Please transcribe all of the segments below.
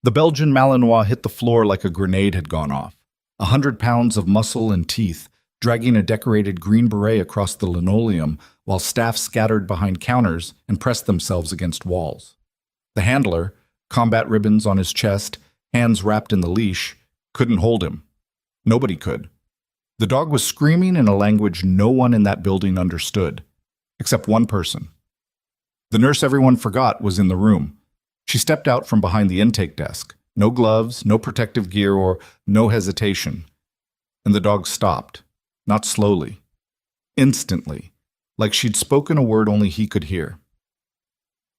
The Belgian Malinois hit the floor like a grenade had gone off. 100 pounds of muscle and teeth, dragging a decorated green beret across the linoleum while staff scattered behind counters and pressed themselves against walls. The handler, combat ribbons on his chest, hands wrapped in the leash, couldn't hold him. Nobody could. The dog was screaming in a language no one in that building understood, except one person. The nurse everyone forgot was in the room. She stepped out from behind the intake desk. No gloves, no protective gear, or no hesitation. And the dog stopped, not slowly, instantly, like she'd spoken a word only he could hear.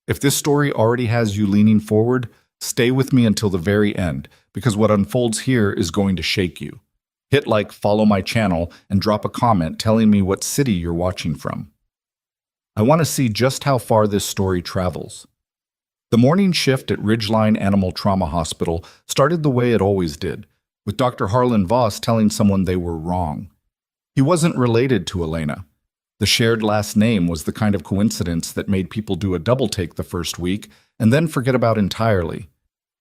If this story already has you leaning forward, stay with me until the very end, because what unfolds here is going to shake you. Hit like, follow my channel, and drop a comment telling me what city you're watching from. I want to see just how far this story travels. The morning shift at Ridgeline Animal Trauma Hospital started the way it always did, with Dr. Harlan Voss telling someone they were wrong. He wasn't related to Elena. The shared last name was the kind of coincidence that made people do a double take the first week and then forget about entirely.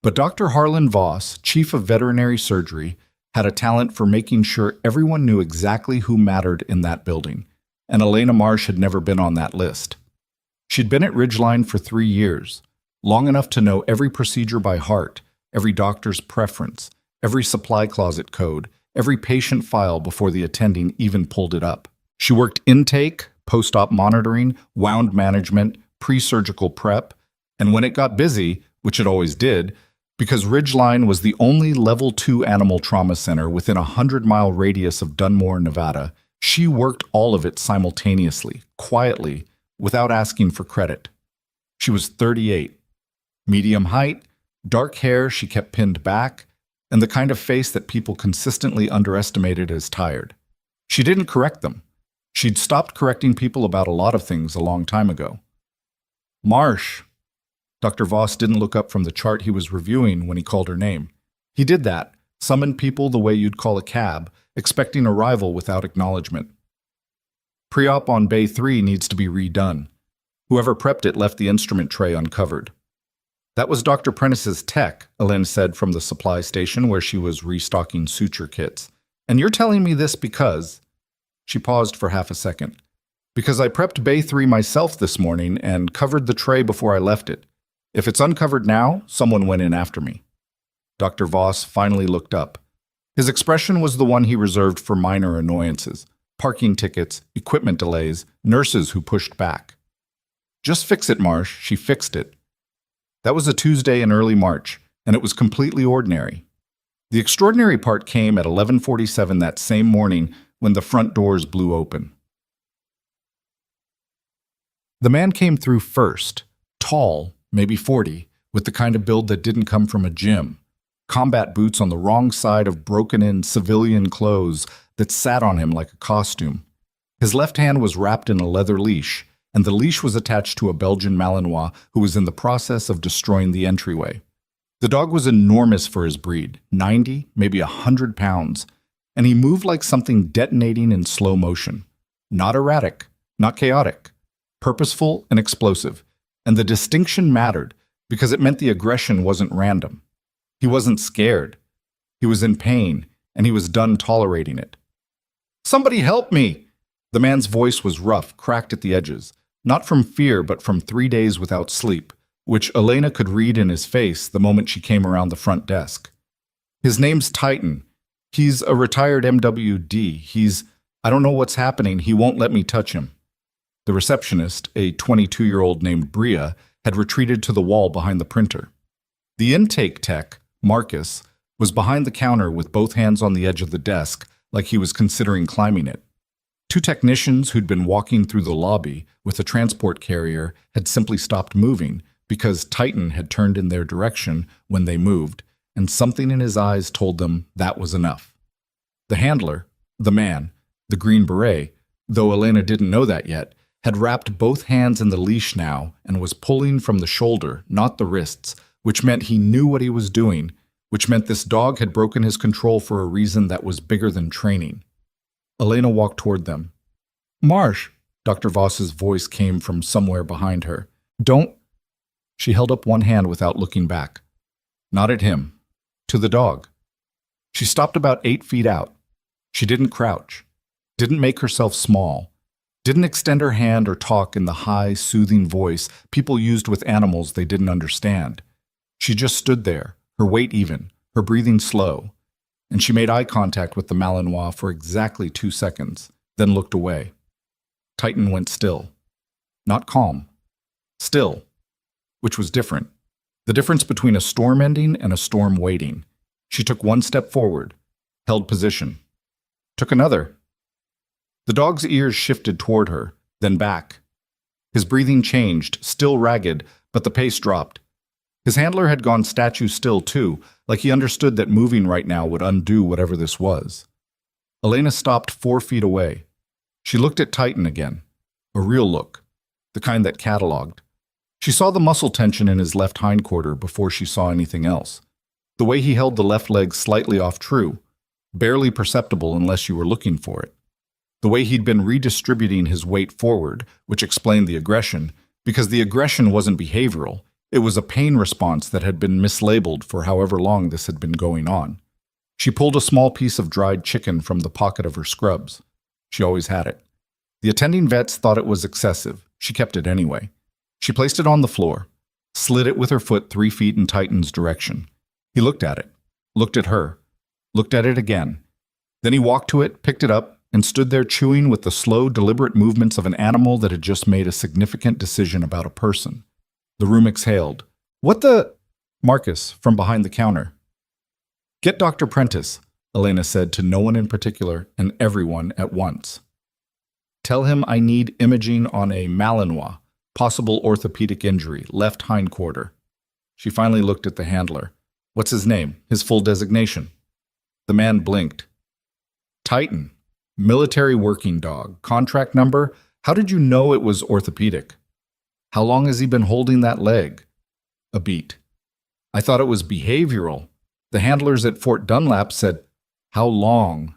But Dr. Harlan Voss, chief of veterinary surgery, had a talent for making sure everyone knew exactly who mattered in that building, and Elena Marsh had never been on that list. She'd been at Ridgeline for 3 years, long enough to know every procedure by heart, every doctor's preference, every supply closet code, every patient file before the attending even pulled it up. She worked intake, post-op monitoring, wound management, pre-surgical prep, and when it got busy, which it always did, because Ridgeline was the only Level 2 animal trauma center within a 100-mile radius of Dunmore, Nevada, she worked all of it simultaneously, quietly, without asking for credit. She was 38. Medium height, dark hair she kept pinned back, and the kind of face that people consistently underestimated as tired. She didn't correct them. She'd stopped correcting people about a lot of things a long time ago. Marsh. Dr. Voss didn't look up from the chart he was reviewing when he called her name. He did that, summoned people the way you'd call a cab, expecting arrival without acknowledgement. Pre-op on Bay 3 needs to be redone. Whoever prepped it left the instrument tray uncovered. That was Dr. Prentice's tech, Elaine said from the supply station where she was restocking suture kits. And you're telling me this because... She paused for half a second. Because I prepped Bay 3 myself this morning and covered the tray before I left it. If it's uncovered now, someone went in after me. Dr. Voss finally looked up. His expression was the one he reserved for minor annoyances. Parking tickets, equipment delays, nurses who pushed back. Just fix it, Marsh. She fixed it. That was a Tuesday in early March, and it was completely ordinary. The extraordinary part came at 11:47 that same morning when the front doors blew open. The man came through first, tall, maybe 40, with the kind of build that didn't come from a gym. Combat boots on the wrong side of broken-in civilian clothes that sat on him like a costume. His left hand was wrapped in a leather leash, and the leash was attached to a Belgian Malinois who was in the process of destroying the entryway. The dog was enormous for his breed, 90, maybe 100 pounds, and he moved like something detonating in slow motion. Not erratic, not chaotic, purposeful and explosive. And the distinction mattered because it meant the aggression wasn't random. He wasn't scared. He was in pain, and he was done tolerating it. "Somebody help me!" The man's voice was rough, cracked at the edges. Not from fear, but from 3 days without sleep, which Elena could read in his face the moment she came around the front desk. "His name's Titan. He's a retired MWD. I don't know what's happening. He won't let me touch him." The receptionist, a 22-year-old named Bria, had retreated to the wall behind the printer. The intake tech, Marcus, was behind the counter with both hands on the edge of the desk, like he was considering climbing it. 2 technicians who'd been walking through the lobby with a transport carrier had simply stopped moving because Titan had turned in their direction when they moved, and something in his eyes told them that was enough. The handler, the man, the green beret, though Elena didn't know that yet, had wrapped both hands in the leash now and was pulling from the shoulder, not the wrists, which meant he knew what he was doing, which meant this dog had broken his control for a reason that was bigger than training. Elena walked toward them. "Marsh," Dr. Voss's voice came from somewhere behind her. "Don't..." She held up one hand without looking back. Not at him. To the dog. She stopped about 8 feet out. She didn't crouch. Didn't make herself small. Didn't extend her hand or talk in the high, soothing voice people used with animals they didn't understand. She just stood there, her weight even, her breathing slow. And she made eye contact with the Malinois for exactly 2 seconds, then looked away. Titan went still. Not calm. Still. Which was different. The difference between a storm ending and a storm waiting. She took 1 step forward, held position. Took another. The dog's ears shifted toward her, then back. His breathing changed, still ragged, but the pace dropped. His handler had gone statue still too, like he understood that moving right now would undo whatever this was. Elena stopped 4 feet away. She looked at Titan again. A real look. The kind that cataloged. She saw the muscle tension in his left hindquarter before she saw anything else. The way he held the left leg slightly off true, barely perceptible unless you were looking for it. The way he'd been redistributing his weight forward, which explained the aggression, because the aggression wasn't behavioral, it was a pain response that had been mislabeled for however long this had been going on. She pulled a small piece of dried chicken from the pocket of her scrubs. She always had it. The attending vets thought it was excessive. She kept it anyway. She placed it on the floor, slid it with her foot 3 feet in Titan's direction. He looked at it, looked at her, looked at it again. Then he walked to it, picked it up, and stood there chewing with the slow, deliberate movements of an animal that had just made a significant decision about a person. The room exhaled. What the? Marcus, from behind the counter. Get Dr. Prentice, Elena said to no one in particular and everyone at once. Tell him I need imaging on a Malinois, possible orthopedic injury, left hindquarter. She finally looked at the handler. What's his name? His full designation? The man blinked. Titan. Military working dog. Contract number? How did you know it was orthopedic? How long has he been holding that leg? A beat. I thought it was behavioral. The handlers at Fort Dunlap said, how long?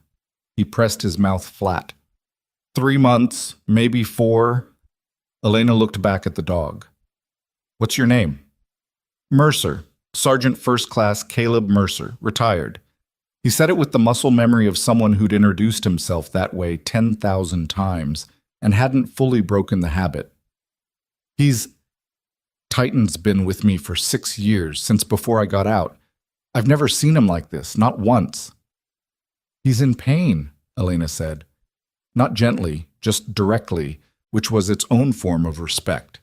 He pressed his mouth flat. 3 months, maybe 4. Elena looked back at the dog. What's your name? Mercer. Sergeant First Class Caleb Mercer, retired. He said it with the muscle memory of someone who'd introduced himself that way 10,000 times and hadn't fully broken the habit. Titan's been with me for 6 years, since before I got out. I've never seen him like this, not once. He's in pain, Elena said. Not gently, just directly, which was its own form of respect.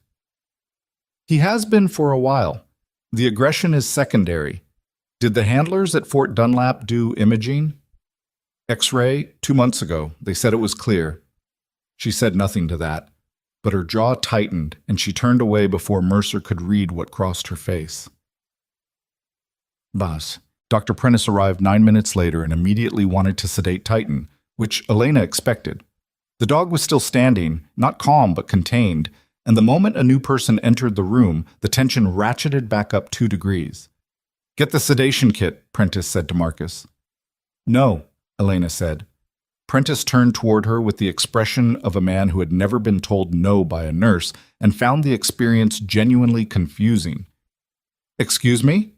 He has been for a while. The aggression is secondary. Did the handlers at Fort Dunlap do imaging? X-ray, 2 months ago. They said it was clear. She said nothing to that, but her jaw tightened and she turned away before Mercer could read what crossed her face. Boss, Dr. Prentice arrived 9 minutes later and immediately wanted to sedate Titan, which Elena expected. The dog was still standing, not calm but contained, and the moment a new person entered the room, the tension ratcheted back up 2 degrees. Get the sedation kit, Prentice said to Marcus. No, Elena said. Prentice turned toward her with the expression of a man who had never been told no by a nurse and found the experience genuinely confusing. Excuse me?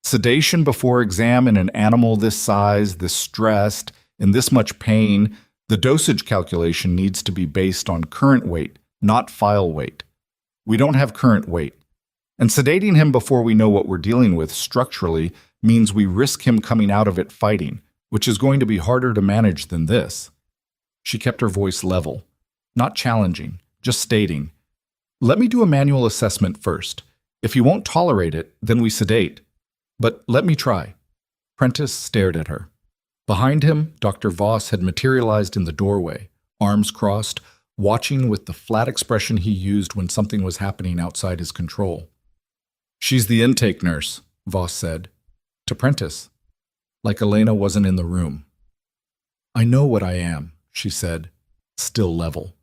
Sedation before exam in an animal this size, this stressed, in this much pain, the dosage calculation needs to be based on current weight, not file weight. We don't have current weight. And sedating him before we know what we're dealing with structurally means we risk him coming out of it fighting, which is going to be harder to manage than this. She kept her voice level, not challenging, just stating, let me do a manual assessment first. If he won't tolerate it, then we sedate. But let me try. Prentice stared at her. Behind him, Dr. Voss had materialized in the doorway, arms crossed, watching with the flat expression he used when something was happening outside his control. She's the intake nurse, Voss said. To Prentice. Like Elena wasn't in the room. I know what I am, she said, still level.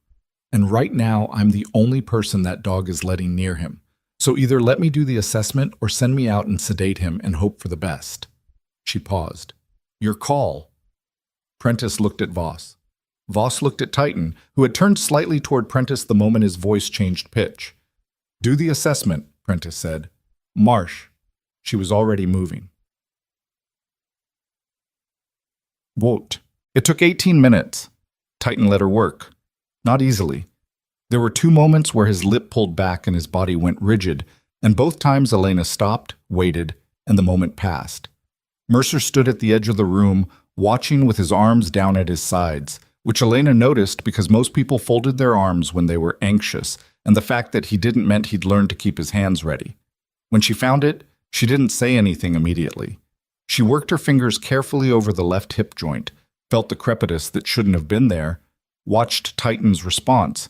And right now, I'm the only person that dog is letting near him. So either let me do the assessment or send me out and sedate him and hope for the best. She paused. Your call. Prentice looked at Voss. Voss looked at Titan, who had turned slightly toward Prentice the moment his voice changed pitch. Do the assessment, Prentice said. Marsh. She was already moving. Whoa. It took 18 minutes. Titan let her work. Not easily. There were 2 moments where his lip pulled back and his body went rigid, and both times Elena stopped, waited, and the moment passed. Mercer stood at the edge of the room, watching with his arms down at his sides, which Elena noticed because most people folded their arms when they were anxious, and the fact that he didn't meant he'd learned to keep his hands ready. When she found it, she didn't say anything immediately. She worked her fingers carefully over the left hip joint, felt the crepitus that shouldn't have been there, watched Titan's response.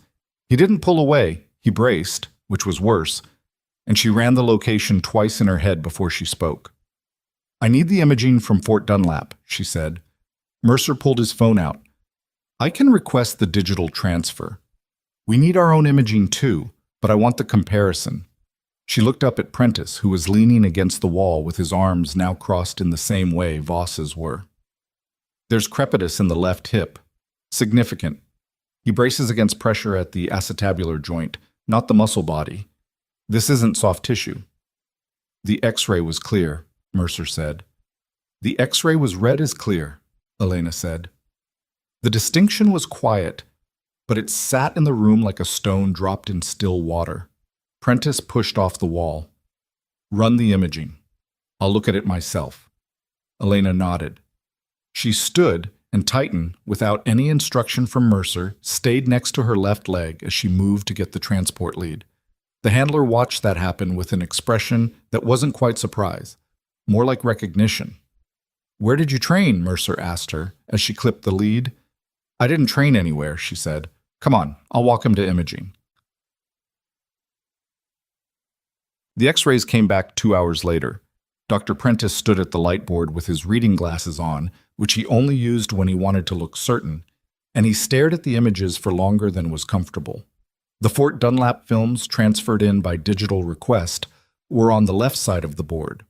He didn't pull away, he braced, which was worse, and she ran the location twice in her head before she spoke. "I need the imaging from Fort Dunlap," she said. Mercer pulled his phone out. "I can request the digital transfer. We need our own imaging too, but I want the comparison." She looked up at Prentice, who was leaning against the wall with his arms now crossed in the same way Voss's were. "There's crepitus in the left hip. Significant. He braces against pressure at the acetabular joint, not the muscle body. This isn't soft tissue." "The X-ray was clear," Mercer said. "The X-ray was red as clear," Elena said. The distinction was quiet, but it sat in the room like a stone dropped in still water. Prentice pushed off the wall. "Run the imaging. I'll look at it myself." Elena nodded. She stood, and Titan, without any instruction from Mercer, stayed next to her left leg as she moved to get the transport lead. The handler watched that happen with an expression that wasn't quite surprise, more like recognition. "Where did you train?" Mercer asked her as she clipped the lead. "I didn't train anywhere," she said. "Come on, I'll walk him to imaging." The X-rays came back 2 hours later. Dr. Prentice stood at the light board with his reading glasses on, which he only used when he wanted to look certain, and he stared at the images for longer than was comfortable. The Fort Dunlap films, transferred in by digital request, were on the left side of the board.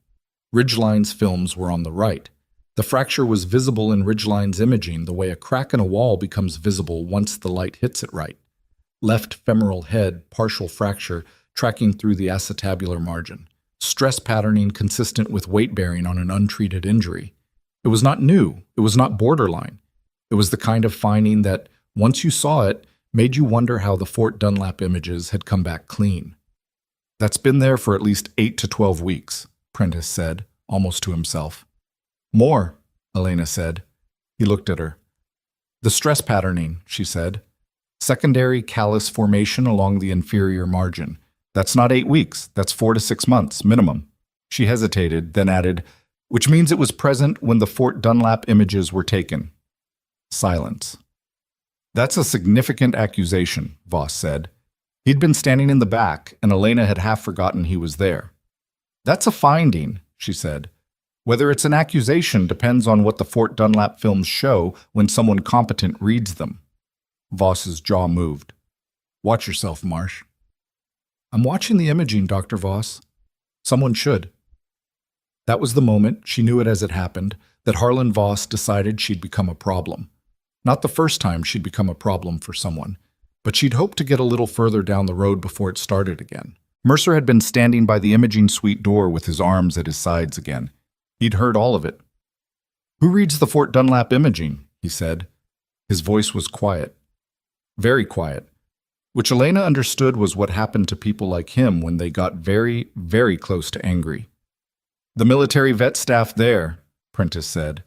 Ridgeline's films were on the right. The fracture was visible in Ridgeline's imaging the way a crack in a wall becomes visible once the light hits it right. Left femoral head, partial fracture, tracking through the acetabular margin. Stress patterning consistent with weight bearing on an untreated injury. It was not new. It was not borderline. It was the kind of finding that, once you saw it, made you wonder how the Fort Dunlap images had come back clean. "That's been there for at least 8 to 12 weeks, Prentice said, almost to himself. "More," Elena said. He looked at her. "The stress patterning," she said. "Secondary callus formation along the inferior margin. That's not 8 weeks, that's 4 to 6 months, minimum." She hesitated, then added, "Which means it was present when the Fort Dunlap images were taken." Silence. "That's a significant accusation," Voss said. He'd been standing in the back, and Elena had half forgotten he was there. "That's a finding," she said. "Whether it's an accusation depends on what the Fort Dunlap films show when someone competent reads them." Voss's jaw moved. "Watch yourself, Marsh." "I'm watching the imaging, Dr. Voss." "Someone should." That was the moment, she knew it as it happened, that Harlan Voss decided she'd become a problem. Not the first time she'd become a problem for someone, but she'd hoped to get a little further down the road before it started again. Mercer had been standing by the imaging suite door with his arms at his sides again. He'd heard all of it. "Who reads the Fort Dunlap imaging?" he said. His voice was quiet. Very quiet. Which Elena understood was what happened to people like him when they got very, very close to angry. "The military vet staff there," Prentice said.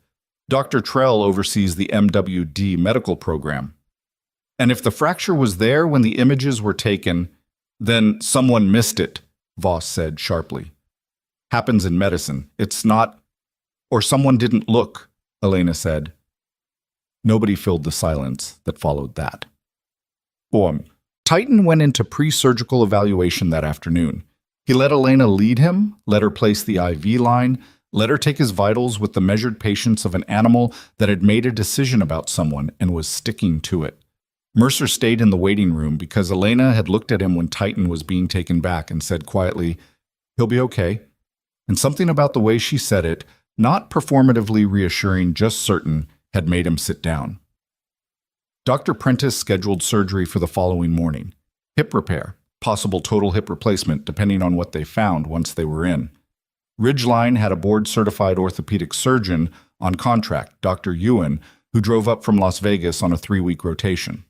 "Dr. Trell oversees the MWD medical program. And if the fracture was there when the images were taken, then someone missed it," Voss said sharply. "Happens in medicine. It's not—" "Or someone didn't look," Elena said. Nobody filled the silence that followed that. Titan went into pre-surgical evaluation that afternoon. He let Elena lead him, let her place the IV line, let her take his vitals with the measured patience of an animal that had made a decision about someone and was sticking to it. Mercer stayed in the waiting room because Elena had looked at him when Titan was being taken back and said quietly, "He'll be okay." And something about the way she said it, not performatively reassuring, just certain, had made him sit down. Dr. Prentice scheduled surgery for the following morning. Hip repair, possible total hip replacement depending on what they found once they were in. Ridgeline had a board-certified orthopedic surgeon on contract, Dr. Ewan, who drove up from Las Vegas on a 3-week rotation.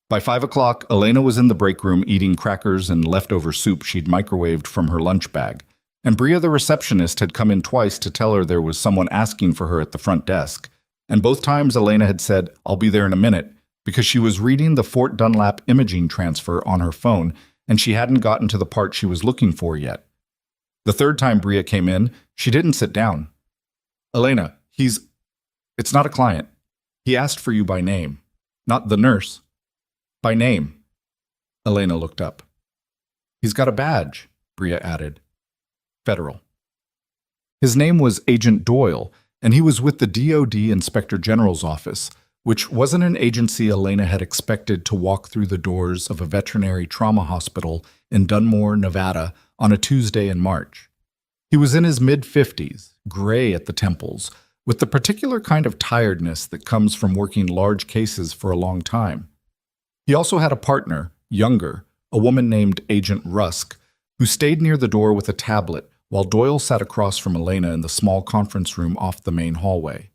By 5 o'clock, Elena was in the break room eating crackers and leftover soup she'd microwaved from her lunch bag. And Bria, the receptionist, had come in twice to tell her there was someone asking for her at the front desk. And both times Elena had said, "I'll be there in a minute," because she was reading the Fort Dunlap imaging transfer on her phone, and she hadn't gotten to the part she was looking for yet. The third time Bria came in, she didn't sit down. "Elena, it's not a client. He asked for you by name. Not the nurse. By name." Elena looked up. "He's got a badge," Bria added. "Federal." His name was Agent Doyle, and he was with the DoD Inspector General's office, which wasn't an agency Elena had expected to walk through the doors of a veterinary trauma hospital in Dunmore, Nevada, on a Tuesday in March. He was in his mid-50s, gray at the temples, with the particular kind of tiredness that comes from working large cases for a long time. He also had a partner, younger, a woman named Agent Rusk, who stayed near the door with a tablet while Doyle sat across from Elena in the small conference room off the main hallway.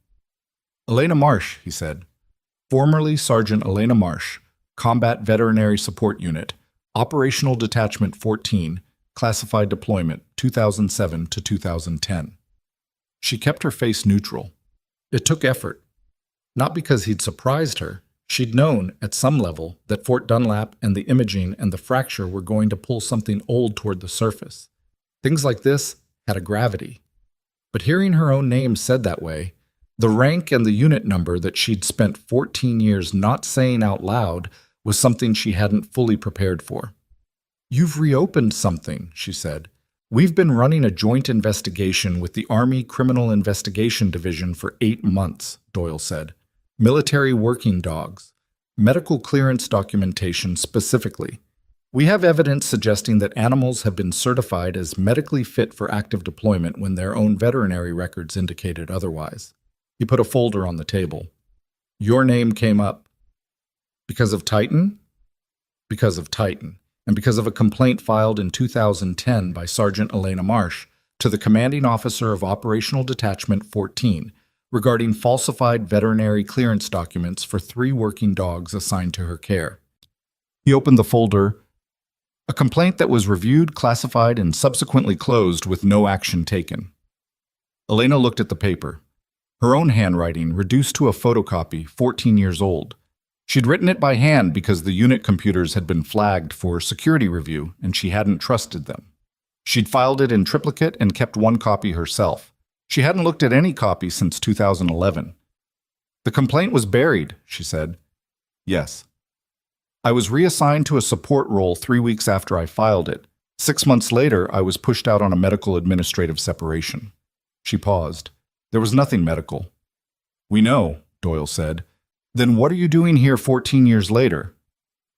"Elena Marsh," he said. "Formerly Sergeant Elena Marsh, Combat Veterinary Support Unit, Operational Detachment 14, Classified Deployment 2007 to 2010. She kept her face neutral. It took effort. Not because he'd surprised her. She'd known, at some level, that Fort Dunlap and the imaging and the fracture were going to pull something old toward the surface. Things like this had a gravity. But hearing her own name said that way, the rank and the unit number that she'd spent 14 years not saying out loud was something she hadn't fully prepared for. "You've reopened something," she said. "We've been running a joint investigation with the Army Criminal Investigation Division for 8 months, Doyle said. Military working dogs. Medical clearance documentation specifically. We have evidence suggesting that animals have been certified as medically fit for active deployment when their own veterinary records indicated otherwise." He put a folder on the table. "Your name came up. Because of Titan?" "Because of Titan, and because of a complaint filed in 2010 by Sergeant Elena Marsh to the commanding officer of Operational Detachment 14 regarding falsified veterinary clearance documents for 3 working dogs assigned to her care." He opened the folder. "A complaint that was reviewed, classified, and subsequently closed with no action taken." Elena looked at the paper. Her own handwriting, reduced to a photocopy, 14 years old. She'd written it by hand because the unit computers had been flagged for security review, and she hadn't trusted them. She'd filed it in triplicate and kept 1 copy herself. She hadn't looked at any copy since 2011. "The complaint was buried," she said. "Yes. I was reassigned to a support role 3 weeks after I filed it. 6 months later, I was pushed out on a medical administrative separation." She paused. "There was nothing medical." "We know," Doyle said. "Then what are you doing here 14 years later?"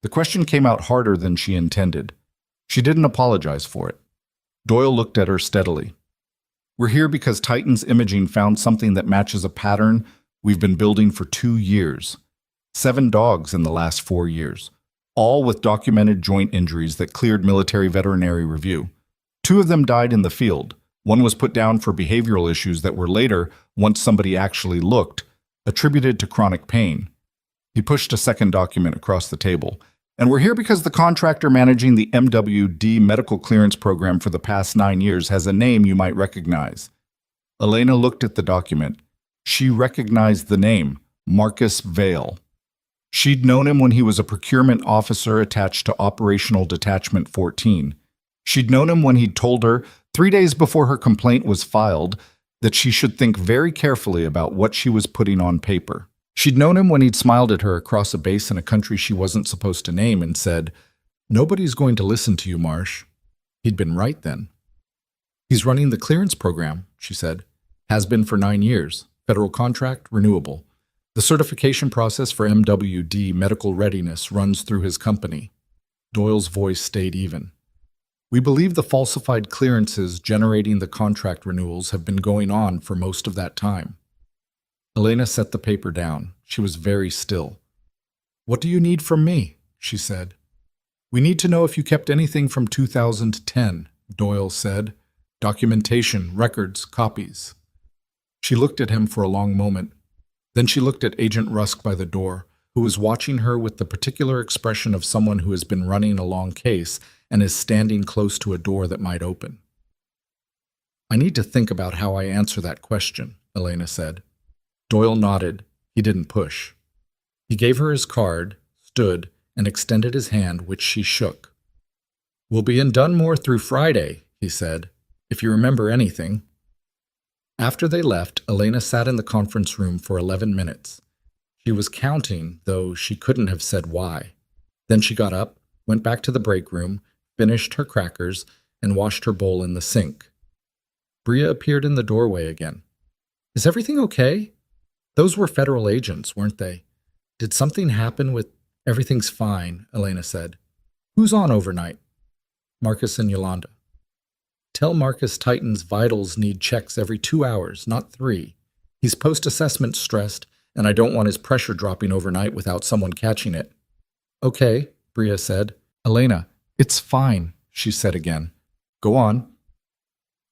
The question came out harder than she intended. She didn't apologize for it. Doyle looked at her steadily. "We're here because Titan's imaging found something that matches a pattern we've been building for 2 years. 7 dogs in the last 4 years, all with documented joint injuries that cleared military veterinary review. 2 of them died in the field. 1 was put down for behavioral issues that were later, once somebody actually looked, attributed to chronic pain." He pushed a second document across the table. "And we're here because the contractor managing the MWD medical clearance program for the past 9 years has a name you might recognize." Elena looked at the document. She recognized the name, Marcus Vale. She'd known him when he was a procurement officer attached to Operational Detachment 14. She'd known him when he'd told her, 3 days before her complaint was filed, that she should think very carefully about what she was putting on paper. She'd known him when he'd smiled at her across a base in a country she wasn't supposed to name and said, "Nobody's going to listen to you, Marsh." He'd been right then. "He's running the clearance program," she said. "Has been for 9 years. Federal contract, renewable. The certification process for MWD medical readiness runs through his company." Doyle's voice stayed even. "We believe the falsified clearances generating the contract renewals have been going on for most of that time." Elena set the paper down. She was very still. "What do you need from me?" she said. "We need to know if you kept anything from 2010, Doyle said. Documentation, records, copies. She looked at him for a long moment. Then she looked at Agent Rusk by the door, who was watching her with the particular expression of someone who has been running a long case and is standing close to a door that might open. "I need to think about how I answer that question," Elena said. Doyle nodded. He didn't push. He gave her his card, stood, and extended his hand, which she shook. "We'll be in Dunmore through Friday," he said, "if you remember anything." After they left, Elena sat in the conference room for 11 minutes. She was counting, though she couldn't have said why. Then she got up, went back to the break room, finished her crackers, and washed her bowl in the sink. Bria appeared in the doorway again. "Is everything okay? Those were federal agents, weren't they? Did something happen with—" "Everything's fine," Elena said. "Who's on overnight?" "Marcus and Yolanda." "Tell Marcus Titan's vitals need checks every 2 hours, not 3. He's post-assessment stressed, and I don't want his pressure dropping overnight without someone catching it." "Okay," Bria said. "Elena, it's fine," she said again. "Go on."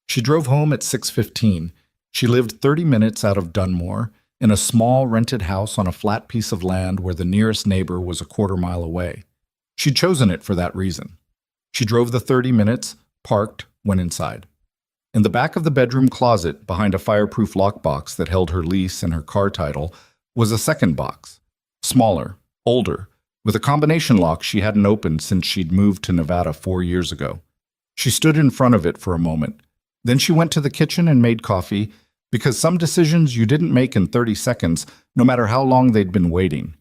She drove home at 6:15. She lived 30 minutes out of Dunmore, in a small rented house on a flat piece of land where the nearest neighbor was a quarter-mile away. She'd chosen it for that reason. She drove the 30 minutes, parked, went inside. In the back of the bedroom closet, behind a fireproof lockbox that held her lease and her car title, was a second box, smaller, older, with a combination lock she hadn't opened since she'd moved to Nevada 4 years ago. She stood in front of it for a moment. Then she went to the kitchen and made coffee, because some decisions you didn't make in 30 seconds, no matter how long they'd been waiting.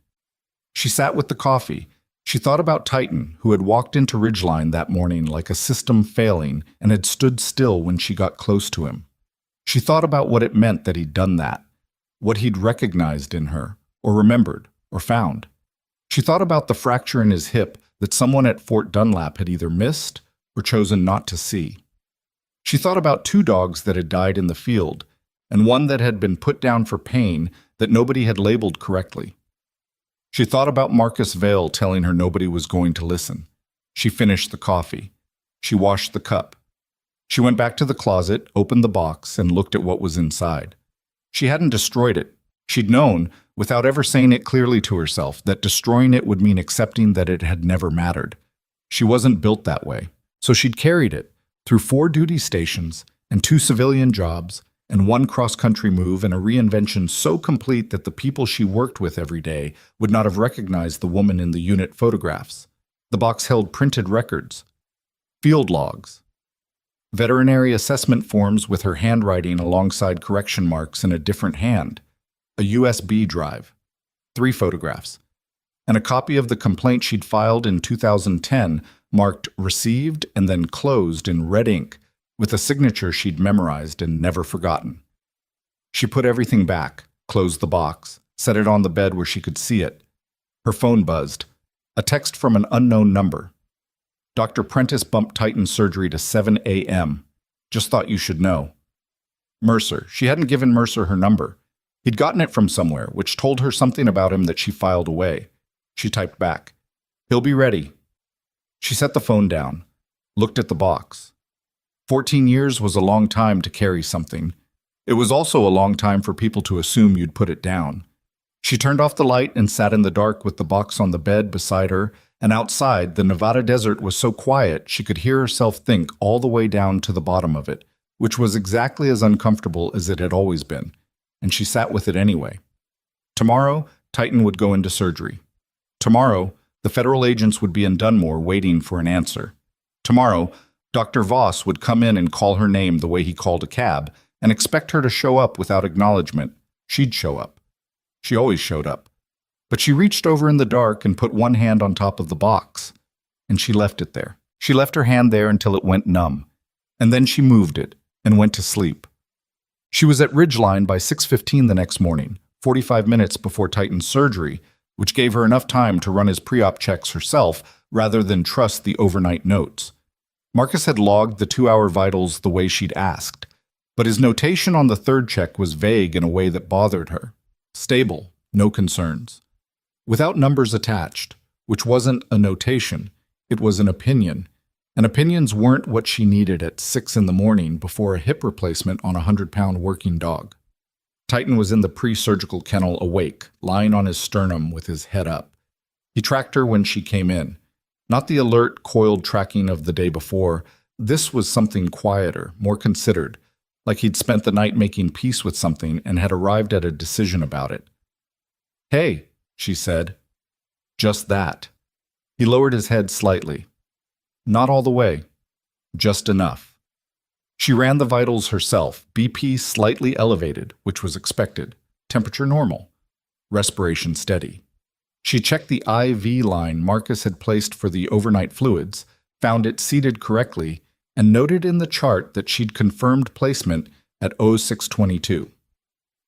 She sat with the coffee. She thought about Titan, who had walked into Ridgeline that morning like a system failing and had stood still when she got close to him. She thought about what it meant that he'd done that, what he'd recognized in her, or remembered, or found. She thought about the fracture in his hip that someone at Fort Dunlap had either missed or chosen not to see. She thought about 2 dogs that had died in the field, and one that had been put down for pain that nobody had labeled correctly. She thought about Marcus Vail telling her nobody was going to listen. She finished the coffee. She washed the cup. She went back to the closet, opened the box, and looked at what was inside. She hadn't destroyed it. She'd known, without ever saying it clearly to herself, that destroying it would mean accepting that it had never mattered. She wasn't built that way. So she'd carried it through 4 duty stations and 2 civilian jobs and 1 cross-country move and a reinvention so complete that the people she worked with every day would not have recognized the woman in the unit photographs. The box held printed records, field logs, veterinary assessment forms with her handwriting alongside correction marks in a different hand, a USB drive, 3 photographs, and a copy of the complaint she'd filed in 2010 marked received and then closed in red ink with a signature she'd memorized and never forgotten. She put everything back, closed the box, set it on the bed where she could see it. Her phone buzzed. A text from an unknown number. "Dr. Prentice bumped Titan surgery to 7 a.m. Just thought you should know." Mercer. She hadn't given Mercer her number. He'd gotten it from somewhere, which told her something about him that she filed away. She typed back, "He'll be ready." She set the phone down, looked at the box. 14 years was a long time to carry something. It was also a long time for people to assume you'd put it down. She turned off the light and sat in the dark with the box on the bed beside her, and outside, the Nevada desert was so quiet she could hear herself think all the way down to the bottom of it, which was exactly as uncomfortable as it had always been, and she sat with it anyway. Tomorrow, Titan would go into surgery. Tomorrow, the federal agents would be in Dunmore waiting for an answer. Tomorrow, Dr. Voss would come in and call her name the way he called a cab, and expect her to show up without acknowledgement. She'd show up. She always showed up. But she reached over in the dark and put one hand on top of the box, and she left it there. She left her hand there until it went numb, and then she moved it and went to sleep. She was at Ridgeline by 6:15 the next morning, 45 minutes before Titan's surgery, which gave her enough time to run his pre-op checks herself rather than trust the overnight notes. Marcus had logged the 2-hour vitals the way she'd asked, but his notation on the 3rd check was vague in a way that bothered her. Stable, no concerns. Without numbers attached, which wasn't a notation, it was an opinion. and opinions weren't what she needed at 6 in the morning before a hip replacement on a 100-pound working dog. Titan was in the pre-surgical kennel awake, lying on his sternum with his head up. He tracked her when she came in. Not the alert, coiled tracking of the day before. This was something quieter, more considered, like he'd spent the night making peace with something and had arrived at a decision about it. "Hey," she said. Just that. He lowered his head slightly. Not all the way. Just enough. She ran the vitals herself, BP slightly elevated, which was expected, temperature normal, respiration steady. She checked the IV line Marcus had placed for the overnight fluids, found it seated correctly, and noted in the chart that she'd confirmed placement at 0622.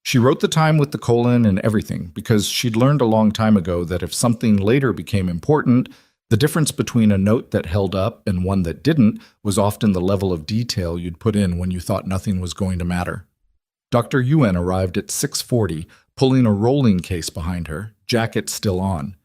She wrote the time with the colon and everything because she'd learned a long time ago that if something later became important, the difference between a note that held up and one that didn't was often the level of detail you'd put in when you thought nothing was going to matter. Dr. Yuen arrived at 6:40, pulling a rolling case behind her, jacket still on.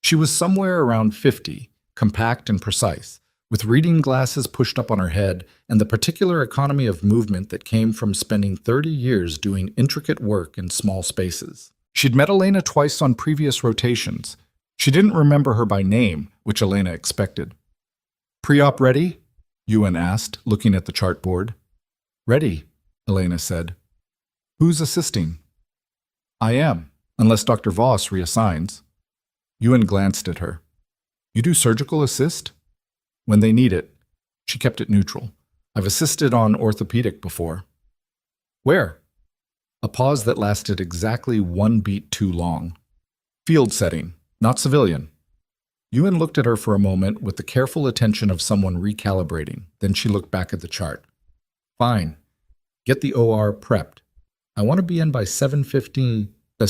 She was somewhere around 50, compact and precise, with reading glasses pushed up on her head and the particular economy of movement that came from spending 30 years doing intricate work in small spaces. She'd met Elena twice on previous rotations. She didn't remember her by name, which Elena expected. "Pre-op ready?" Yuen asked, looking at the chartboard. "Ready," Elena said. "Who's assisting?" "I am, unless Dr. Voss reassigns." Yuen glanced at her. "You do surgical assist?" "When they need it." She kept it neutral. "I've assisted on orthopedic before." "Where?" A pause that lasted exactly 1 beat too long. "Field setting, not civilian." Yuen looked at her for a moment with the careful attention of someone recalibrating. Then she looked back at the chart. "Fine. Get the OR prepped. I want to be in by 7:15. The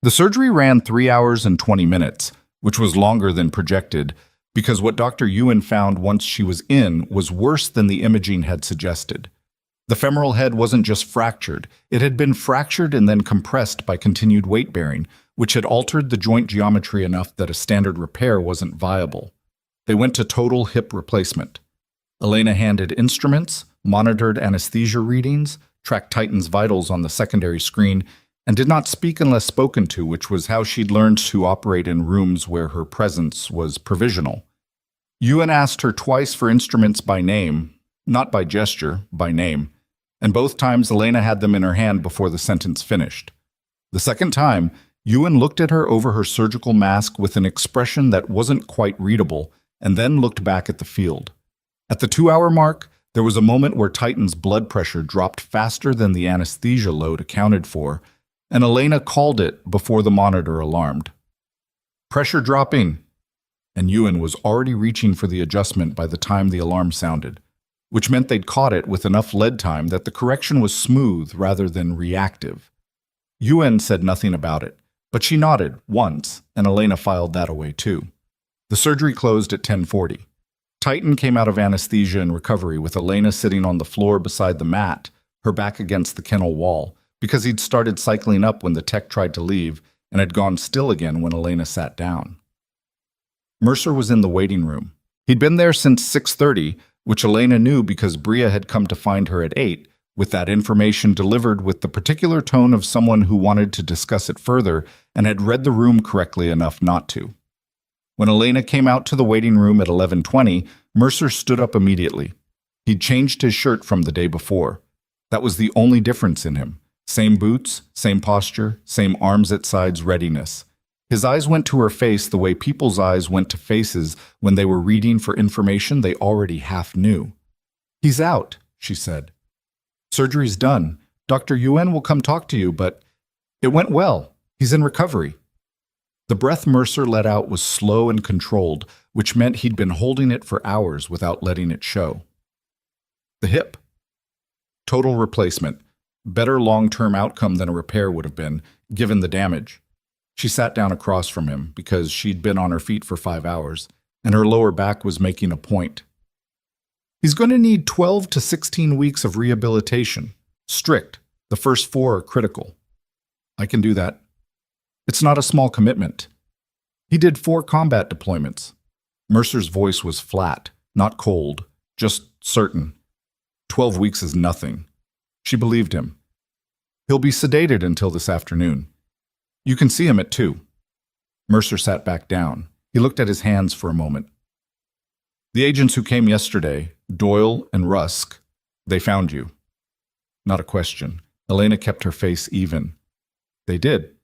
surgery ran 3 hours and 20 minutes, which was longer than projected, because what Dr. Yuen found once she was in was worse than the imaging had suggested. The femoral head wasn't just fractured, it had been fractured and then compressed by continued weight-bearing, which had altered the joint geometry enough that a standard repair wasn't viable. They went to total hip replacement. Elena handed instruments, monitored anesthesia readings, tracked Titan's vitals on the secondary screen, and did not speak unless spoken to, which was how she'd learned to operate in rooms where her presence was provisional. Yuen asked her twice for instruments by name, not by gesture, by name, and both times Elena had them in her hand before the sentence finished. The second time, Yuen looked at her over her surgical mask with an expression that wasn't quite readable, and then looked back at the field. At the 2-hour mark, there was a moment where Titan's blood pressure dropped faster than the anesthesia load accounted for, and Elena called it before the monitor alarmed. "Pressure dropping," and Yuen was already reaching for the adjustment by the time the alarm sounded, which meant they'd caught it with enough lead time that the correction was smooth rather than reactive. Yuen said nothing about it, but she nodded once, and Elena filed that away too. The surgery closed at 10:40. Titan came out of anesthesia and recovery with Elena sitting on the floor beside the mat, her back against the kennel wall, because he'd started cycling up when the tech tried to leave and had gone still again when Elena sat down. Mercer was in the waiting room. He'd been there since 6:30, which Elena knew because Bria had come to find her at 8, with that information delivered with the particular tone of someone who wanted to discuss it further and had read the room correctly enough not to. When Elena came out to the waiting room at 11:20, Mercer stood up immediately. He'd changed his shirt from the day before. That was the only difference in him. Same boots, same posture, same arms at sides readiness. His eyes went to her face the way people's eyes went to faces when they were reading for information they already half knew. "He's out," she said. "Surgery's done. Dr. Yuen will come talk to you, but it went well. He's in recovery." The breath Mercer let out was slow and controlled, which meant he'd been holding it for hours without letting it show. The hip. Total replacement. Better long-term outcome than a repair would have been, given the damage. She sat down across from him because she'd been on her feet for 5 hours, and her lower back was making a point. "He's going to need 12 to 16 weeks of rehabilitation. Strict. The first 4 are critical." "I can do that." "It's not a small commitment." "He did 4 combat deployments." Mercer's voice was flat. Not cold, just certain. 12 weeks is nothing. She believed him. He'll be sedated until this afternoon. You can see him at 2. Mercer sat back down. He looked at his hands for a moment. The agents who came yesterday, Doyle and Rusk, they found you. Not a question. Elena kept her face even. They did.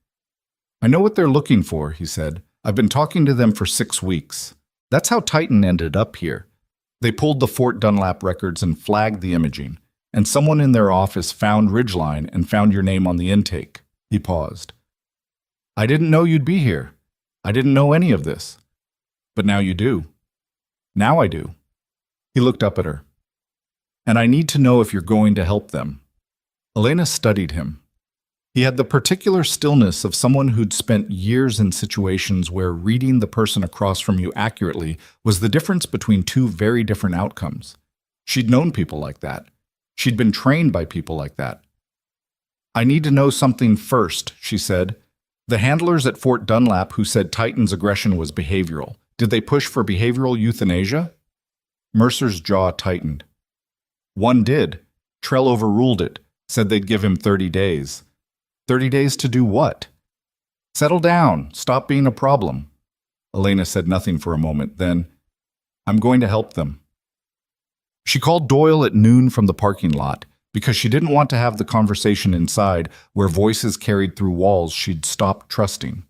I know what they're looking for, he said. I've been talking to them for 6 weeks. That's how Titan ended up here. They pulled the Fort Dunlap records and flagged the imaging, and someone in their office found Ridgeline and found your name on the intake. He paused. I didn't know you'd be here. I didn't know any of this. But now you do. Now I do. He looked up at her. And I need to know if you're going to help them. Elena studied him. He had the particular stillness of someone who'd spent years in situations where reading the person across from you accurately was the difference between 2 very different outcomes. She'd known people like that. She'd been trained by people like that. I need to know something first, she said. The handlers at Fort Dunlap who said Titan's aggression was behavioral, did they push for behavioral euthanasia? Mercer's jaw tightened. One did. Trell overruled it, said they'd give him 30 days. 30 days to do what? Settle down. Stop being a problem. Elena said nothing for a moment, then, I'm going to help them. She called Doyle at noon from the parking lot because she didn't want to have the conversation inside where voices carried through walls she'd stopped trusting.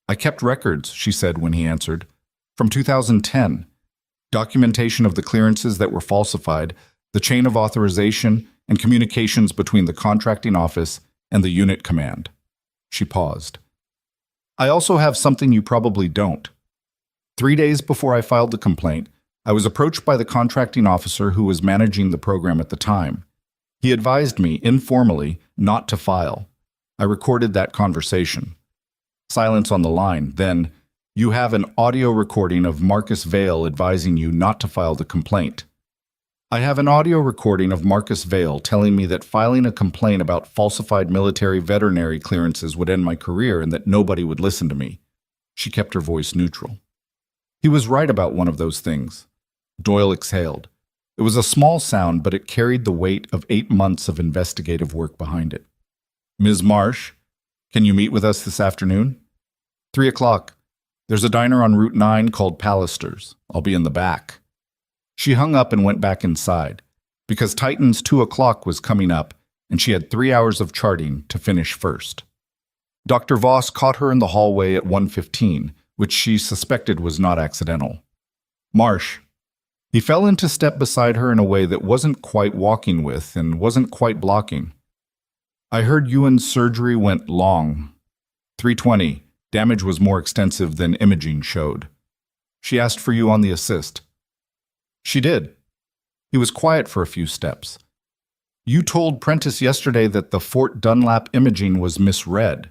I kept records, she said when he answered, from 2010. Documentation of the clearances that were falsified, the chain of authorization, and communications between the contracting office and the unit command. She paused. I also have something you probably don't. 3 days before I filed the complaint, I was approached by the contracting officer who was managing the program at the time. He advised me, informally, not to file. I recorded that conversation. Silence on the line, then, you have an audio recording of Marcus Vale advising you not to file the complaint. I have an audio recording of Marcus Vale telling me that filing a complaint about falsified military veterinary clearances would end my career and that nobody would listen to me. She kept her voice neutral. He was right about one of those things. Doyle exhaled. It was a small sound, but it carried the weight of 8 months of investigative work behind it. Ms. Marsh, can you meet with us this afternoon? 3 o'clock. There's a diner on Route 9 called Pallister's. I'll be in the back. She hung up and went back inside, because Titan's 2 o'clock was coming up, and she had 3 hours of charting to finish first. Dr. Voss caught her in the hallway at 1:15, which she suspected was not accidental. Marsh. He fell into step beside her in a way that wasn't quite walking with and wasn't quite blocking. I heard Ewan's surgery went long. 3:20. Damage was more extensive than imaging showed. She asked for you on the assist. She did. He was quiet for a few steps. You told Prentice yesterday that the Fort Dunlap imaging was misread.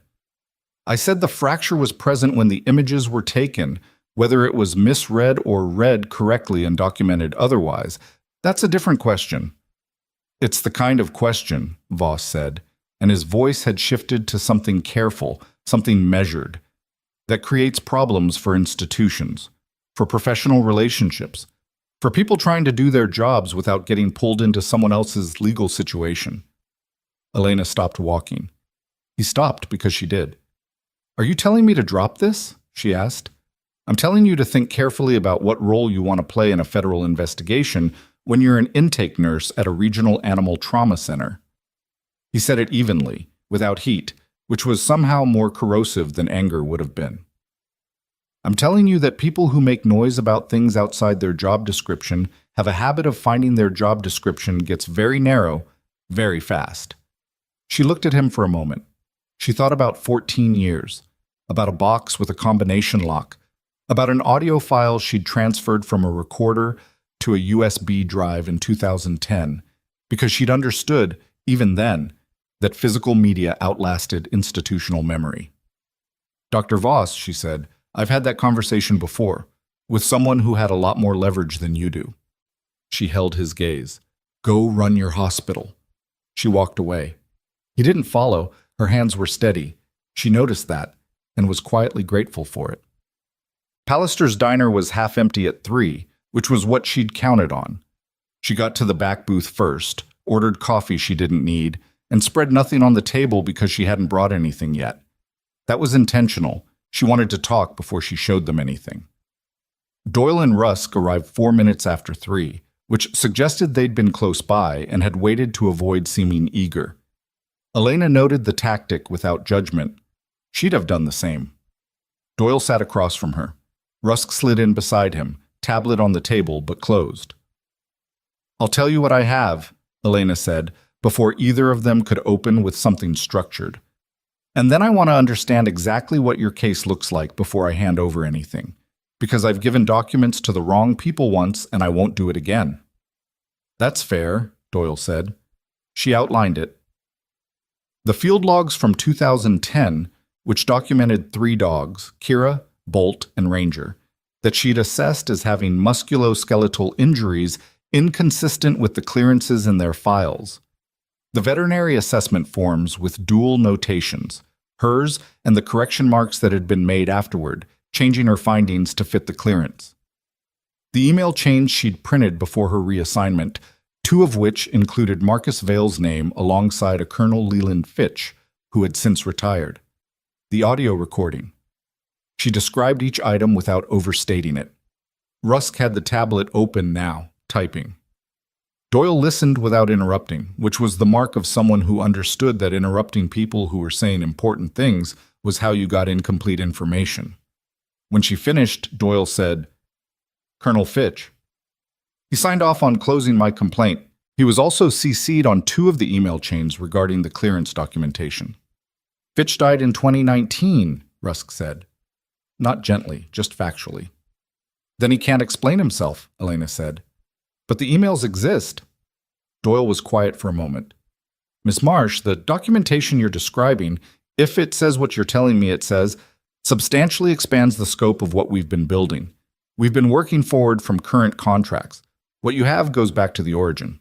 I said the fracture was present when the images were taken, whether it was misread or read correctly and documented otherwise. That's a different question. It's the kind of question, Voss said, and his voice had shifted to something careful, something measured, that creates problems for institutions, for professional relationships, for people trying to do their jobs without getting pulled into someone else's legal situation. Elena stopped walking. He stopped because she did. Are you telling me to drop this? She asked. I'm telling you to think carefully about what role you want to play in a federal investigation when you're an intake nurse at a regional animal trauma center. He said it evenly, without heat, which was somehow more corrosive than anger would have been. I'm telling you that people who make noise about things outside their job description have a habit of finding their job description gets very narrow, very fast. She looked at him for a moment. She thought about 14 years, about a box with a combination lock, about an audio file she'd transferred from a recorder to a USB drive in 2010, because she'd understood, even then, that physical media outlasted institutional memory. Dr. Voss, she said, I've had that conversation before, with someone who had a lot more leverage than you do. She held his gaze. Go run your hospital. She walked away. He didn't follow. Her hands were steady. She noticed that, and was quietly grateful for it. Pallister's diner was half empty at 3, which was what she'd counted on. She got to the back booth first, ordered coffee she didn't need, and spread nothing on the table because she hadn't brought anything yet. That was intentional. She wanted to talk before she showed them anything. Doyle and Rusk arrived 4 minutes after 3, which suggested they'd been close by and had waited to avoid seeming eager. Elena noted the tactic without judgment. She'd have done the same. Doyle sat across from her. Rusk slid in beside him, tablet on the table but closed. "I'll tell you what I have," Elena said, before either of them could open with something structured. "And then I want to understand exactly what your case looks like before I hand over anything, because I've given documents to the wrong people once and I won't do it again." "That's fair," Doyle said. She outlined it. The field logs from 2010, which documented 3 dogs, Kira, Bolt, and Ranger, that she'd assessed as having musculoskeletal injuries inconsistent with the clearances in their files. The veterinary assessment forms with dual notations, hers and the correction marks that had been made afterward, changing her findings to fit the clearance. The email chains she'd printed before her reassignment, 2 of which included Marcus Vale's name alongside a Colonel Leland Fitch, who had since retired. The audio recording. She described each item without overstating it. Rusk had the tablet open now, typing. Doyle listened without interrupting, which was the mark of someone who understood that interrupting people who were saying important things was how you got incomplete information. When she finished, Doyle said, "Colonel Fitch." "He signed off on closing my complaint. He was also CC'd on 2 of the email chains regarding the clearance documentation." "Fitch died in 2019, Rusk said. Not gently, just factually. "Then he can't explain himself," Elena said. "But the emails exist." Doyle was quiet for a moment. "Miss Marsh, the documentation you're describing, if it says what you're telling me it says, substantially expands the scope of what we've been building. We've been working forward from current contracts. What you have goes back to the origin."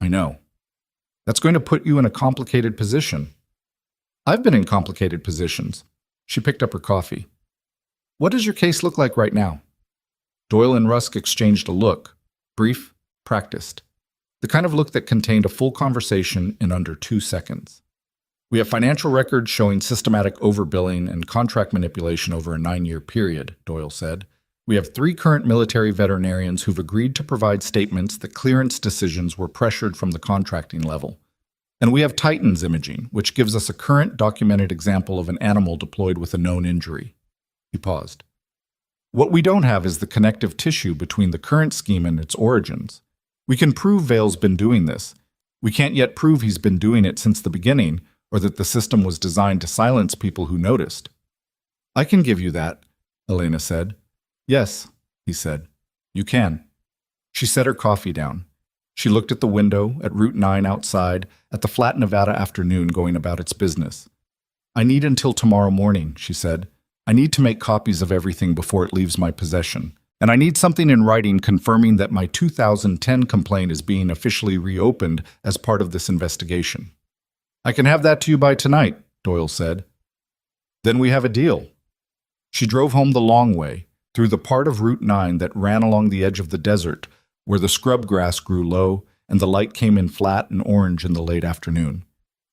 "I know. That's going to put you in a complicated position." "I've been in complicated positions." She picked up her coffee. "What does your case look like right now?" Doyle and Rusk exchanged a look, brief, practiced. The kind of look that contained a full conversation in under 2 seconds. "We have financial records showing systematic overbilling and contract manipulation over a 9-year period," Doyle said. "We have 3 current military veterinarians who've agreed to provide statements that clearance decisions were pressured from the contracting level. And we have Titans imaging, which gives us a current documented example of an animal deployed with a known injury." He paused. "What we don't have is the connective tissue between the current scheme and its origins. We can prove Vale's been doing this. We can't yet prove he's been doing it since the beginning, or that the system was designed to silence people who noticed." "I can give you that," Elena said. "Yes," he said. "You can." She set her coffee down. She looked at the window, at Route 9 outside, at the flat Nevada afternoon going about its business. "I need until tomorrow morning," she said. "I need to make copies of everything before it leaves my possession. And I need something in writing confirming that my 2010 complaint is being officially reopened as part of this investigation." "I can have that to you by tonight," Doyle said. "Then we have a deal." She drove home the long way, through the part of Route 9 that ran along the edge of the desert, where the scrub grass grew low and the light came in flat and orange in the late afternoon.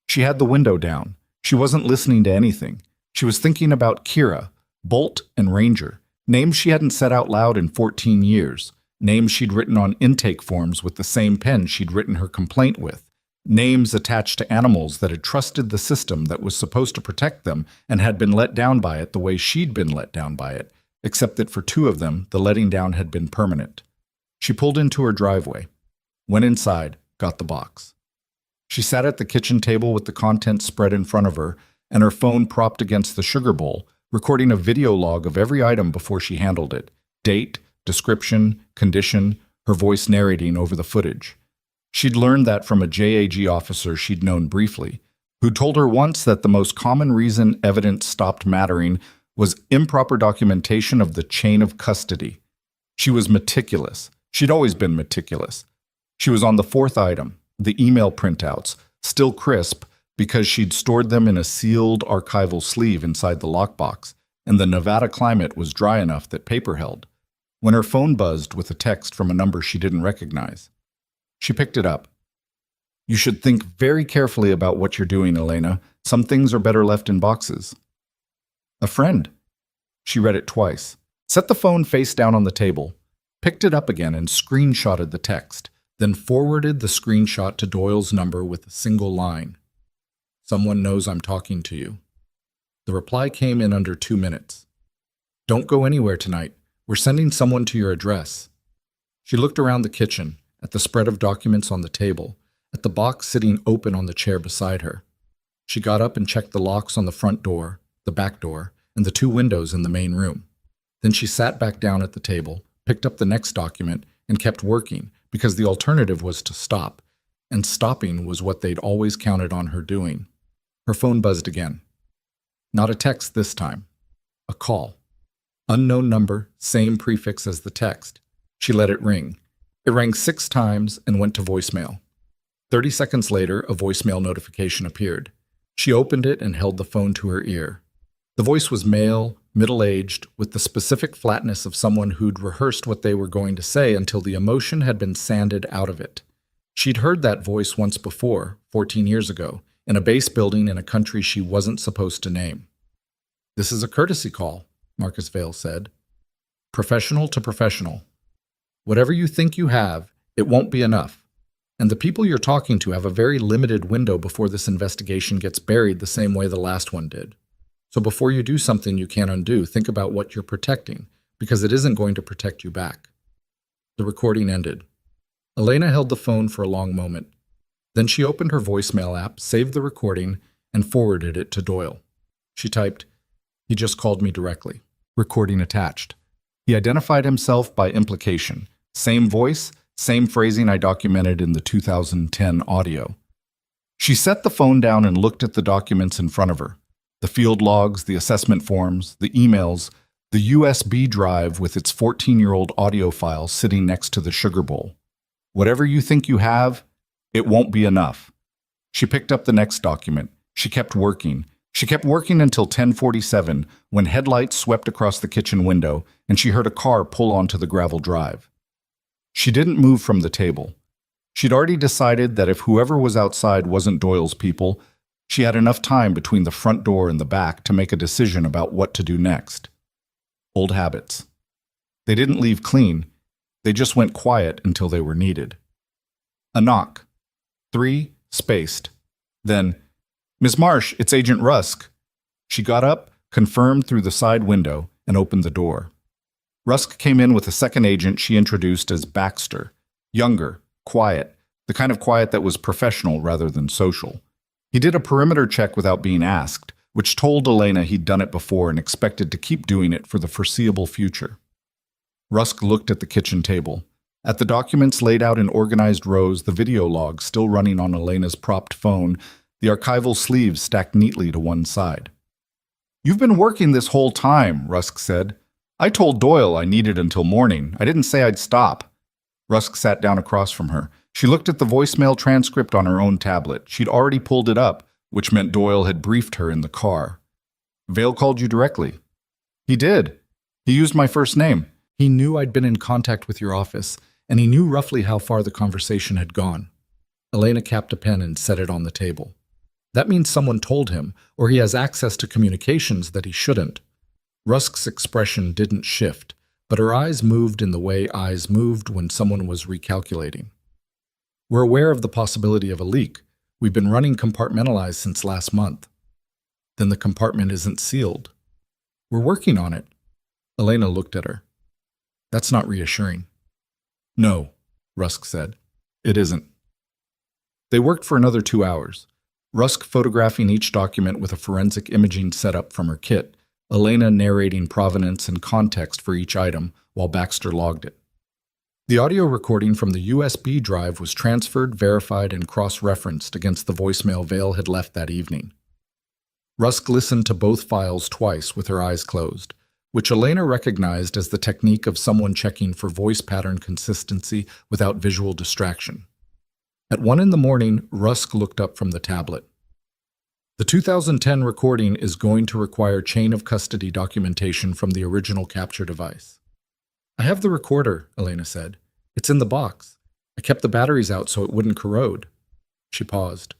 She had the window down. She wasn't listening to anything. She was thinking about Kira, Bolt, and Ranger, names she hadn't said out loud in 14 years, names she'd written on intake forms with the same pen she'd written her complaint with, names attached to animals that had trusted the system that was supposed to protect them and had been let down by it the way she'd been let down by it, except that for 2 of them, the letting down had been permanent. She pulled into her driveway, went inside, got the box. She sat at the kitchen table with the contents spread in front of her and her phone propped against the sugar bowl, recording a video log of every item before she handled it, date, description, condition, her voice narrating over the footage. She'd learned that from a JAG officer she'd known briefly, who told her once that the most common reason evidence stopped mattering was improper documentation of the chain of custody. She was meticulous. She'd always been meticulous. She was on the 4th item, the email printouts, still crisp because she'd stored them in a sealed archival sleeve inside the lockbox, and the Nevada climate was dry enough that paper held. when her phone buzzed with a text from a number she didn't recognize. She picked it up. "You should think very carefully about what you're doing, Elena. Some things are better left in boxes." "A friend." She read it twice, set the phone face down on the table, picked it up again and screenshotted the text, then forwarded the screenshot to Doyle's number with a single line. "Someone knows I'm talking to you." The reply came in under 2 minutes. "Don't go anywhere tonight. We're sending someone to your address." She looked around the kitchen, at the spread of documents on the table, at the box sitting open on the chair beside her. She got up and checked the locks on the front door, the back door, and the 2 windows in the main room. Then she sat back down at the table, picked up the next document, and kept working, because the alternative was to stop, and stopping was what they'd always counted on her doing. Her phone buzzed again. Not a text this time. A call. Unknown number, same prefix as the text. She let it ring. It rang 6 times and went to voicemail. 30 seconds later, a voicemail notification appeared. She opened it and held the phone to her ear. The voice was male, middle-aged, with the specific flatness of someone who'd rehearsed what they were going to say until the emotion had been sanded out of it. She'd heard that voice once before, 14 years ago, in a base building in a country she wasn't supposed to name. "This is a courtesy call," Marcus Vale said. "Professional to professional. Whatever you think you have, it won't be enough. And the people you're talking to have a very limited window before this investigation gets buried the same way the last one did. So before you do something you can't undo, think about what you're protecting, because it isn't going to protect you back." The recording ended. Elena held the phone for a long moment. Then she opened her voicemail app, saved the recording, and forwarded it to Doyle. She typed, "He just called me directly." Recording attached. He identified himself by implication. Same voice, same phrasing I documented in the 2010 audio. She set the phone down and looked at the documents in front of her. The field logs, the assessment forms, the emails, the USB drive with its 14-year-old audio file sitting next to the sugar bowl. Whatever you think you have, it won't be enough. She picked up the next document. She kept working. She kept working until 10:47, when headlights swept across the kitchen window and she heard a car pull onto the gravel drive. She didn't move from the table. She'd already decided that if whoever was outside wasn't Doyle's people, she had enough time between the front door and the back to make a decision about what to do next. Old habits. They didn't leave clean. They just went quiet until they were needed. A knock. 3, spaced. Then, "Miss Marsh, it's Agent Rusk." She got up, confirmed through the side window, and opened the door. Rusk came in with a second agent she introduced as Baxter. Younger, quiet, the kind of quiet that was professional rather than social. He did a perimeter check without being asked, which told Elena he'd done it before and expected to keep doing it for the foreseeable future. Rusk looked at the kitchen table. At the documents laid out in organized rows, the video log still running on Elena's propped phone, the archival sleeves stacked neatly to one side. "You've been working this whole time," Rusk said. "I told Doyle I needed until morning. I didn't say I'd stop." Rusk sat down across from her. She looked at the voicemail transcript on her own tablet. She'd already pulled it up, which meant Doyle had briefed her in the car. "Vale called you directly." "He did. He used my first name. He knew I'd been in contact with your office, and he knew roughly how far the conversation had gone." Elena capped a pen and set it on the table. That means someone told him, or he has access to communications that he shouldn't. Rusk's expression didn't shift, but her eyes moved in the way eyes moved when someone was recalculating. "We're aware of the possibility of a leak. We've been running compartmentalized since last month." "Then the compartment isn't sealed." "We're working on it." Elena looked at her. "That's not reassuring." "No," Rusk said. "It isn't." They worked for another 2 hours. Rusk photographing each document with a forensic imaging setup from her kit, Elena narrating provenance and context for each item while Baxter logged it. The audio recording from the USB drive was transferred, verified, and cross-referenced against the voicemail Vale had left that evening. Rusk listened to both files twice with her eyes closed, which Elena recognized as the technique of someone checking for voice pattern consistency without visual distraction. At 1 a.m, Rusk looked up from the tablet. "The 2010 recording is going to require chain of custody documentation from the original capture device." I have the recorder, Elena said. It's in the box. I kept the batteries out so it wouldn't corrode. She paused.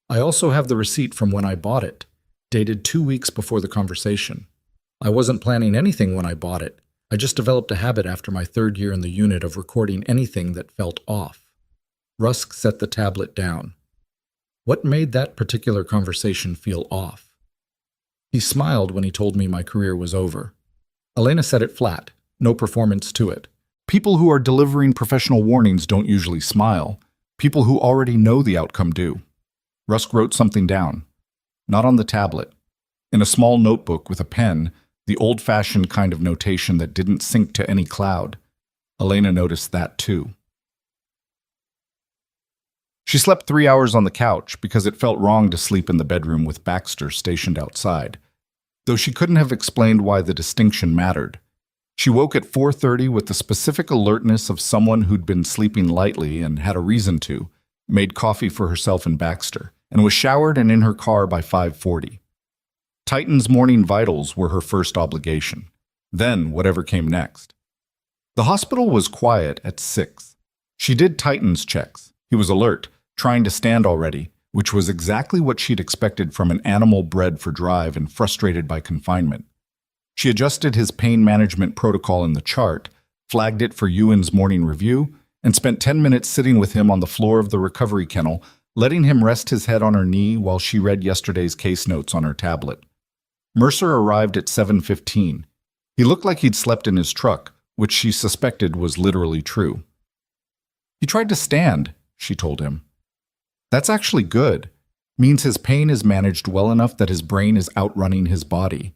I also have the receipt from when I bought it, dated 2 weeks before the conversation. I wasn't planning anything when I bought it. I just developed a habit after my 3rd year in the unit of recording anything that felt off. Rusk set the tablet down. What made that particular conversation feel off? He smiled when he told me my career was over. Elena said it flat, no performance to it. People who are delivering professional warnings don't usually smile. People who already know the outcome do. Rusk wrote something down. Not on the tablet. In a small notebook with a pen, the old-fashioned kind of notation that didn't sync to any cloud. Elena noticed that too. She slept 3 hours on the couch because it felt wrong to sleep in the bedroom with Baxter stationed outside, though she couldn't have explained why the distinction mattered. She woke at 4:30 with the specific alertness of someone who'd been sleeping lightly and had a reason to, made coffee for herself and Baxter, and was showered and in her car by 5:40. Titan's morning vitals were her first obligation, then whatever came next. The hospital was quiet at 6. She did Titan's checks. He was alert, trying to stand already, which was exactly what she'd expected from an animal bred for drive and frustrated by confinement. She adjusted his pain management protocol in the chart, flagged it for Ewan's morning review, and spent 10 minutes sitting with him on the floor of the recovery kennel, letting him rest his head on her knee while she read yesterday's case notes on her tablet. Mercer arrived at 7:15. He looked like he'd slept in his truck, which she suspected was literally true. He tried to stand, she told him. That's actually good. Means his pain is managed well enough that his brain is outrunning his body.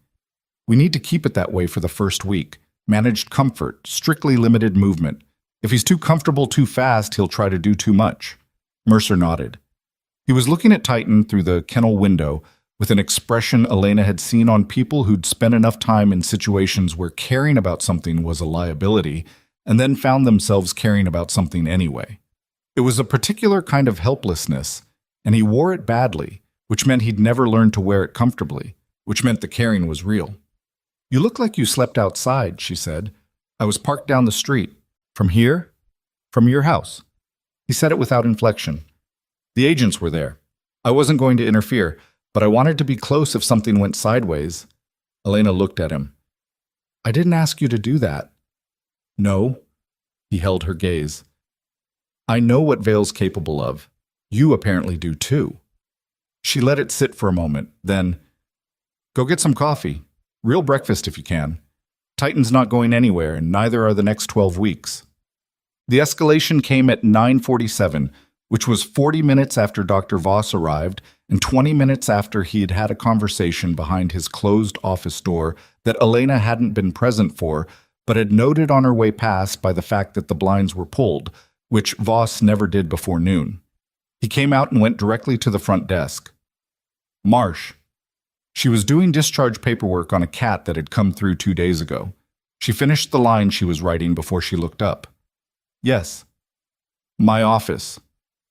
We need to keep it that way for the first week. Managed comfort, strictly limited movement. If he's too comfortable too fast, he'll try to do too much. Mercer nodded. He was looking at Titan through the kennel window with an expression Elena had seen on people who'd spent enough time in situations where caring about something was a liability and then found themselves caring about something anyway. It was a particular kind of helplessness, and he wore it badly, which meant he'd never learned to wear it comfortably, which meant the caring was real. You look like you slept outside, she said. I was parked down the street. From here? From your house. He said it without inflection. The agents were there. I wasn't going to interfere, but I wanted to be close if something went sideways. Elena looked at him. I didn't ask you to do that. No. He held her gaze. I know what Vale's capable of. You apparently do too. She let it sit for a moment, then, go get some coffee. Real breakfast if you can. Titan's not going anywhere, and neither are the next 12 weeks. The escalation came at 9:47, which was 40 minutes after Dr. Voss arrived and 20 minutes after he had had a conversation behind his closed office door that Elena hadn't been present for, but had noted on her way past by the fact that the blinds were pulled, which Voss never did before noon. He came out and went directly to the front desk. Marsh. She was doing discharge paperwork on a cat that had come through 2 days ago. She finished the line she was writing before she looked up. Yes. My office.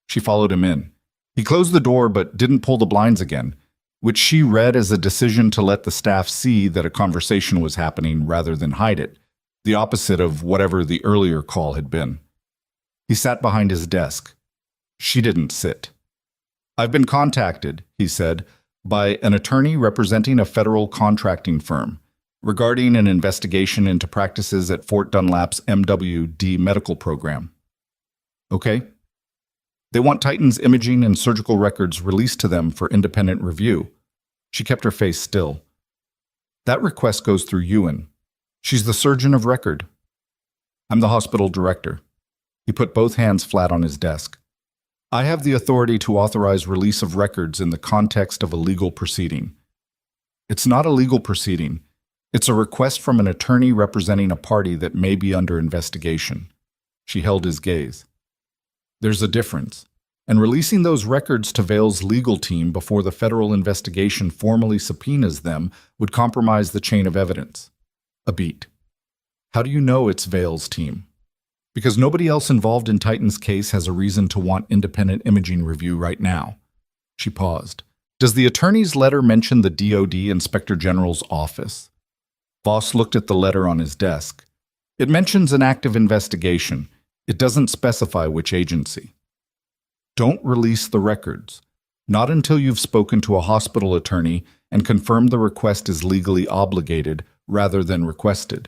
She followed him in. He closed the door but didn't pull the blinds again, which she read as a decision to let the staff see that a conversation was happening rather than hide it, the opposite of whatever the earlier call had been. He sat behind his desk. She didn't sit. I've been contacted, he said, by an attorney representing a federal contracting firm regarding an investigation into practices at Fort Dunlap's MWD medical program. Okay. They want Titan's imaging and surgical records released to them for independent review. She kept her face still. That request goes through Ewan. She's the surgeon of record. I'm the hospital director. He put both hands flat on his desk. I have the authority to authorize release of records in the context of a legal proceeding. It's not a legal proceeding. It's a request from an attorney representing a party that may be under investigation. She held his gaze. There's a difference, and releasing those records to Vale's legal team before the federal investigation formally subpoenas them would compromise the chain of evidence. A beat. How do you know it's Vale's team? Because nobody else involved in Titan's case has a reason to want independent imaging review right now. She paused. Does the attorney's letter mention the DOD Inspector General's office? Voss looked at the letter on his desk. It mentions an active investigation. It doesn't specify which agency. Don't release the records. Not until you've spoken to a hospital attorney and confirmed the request is legally obligated rather than requested.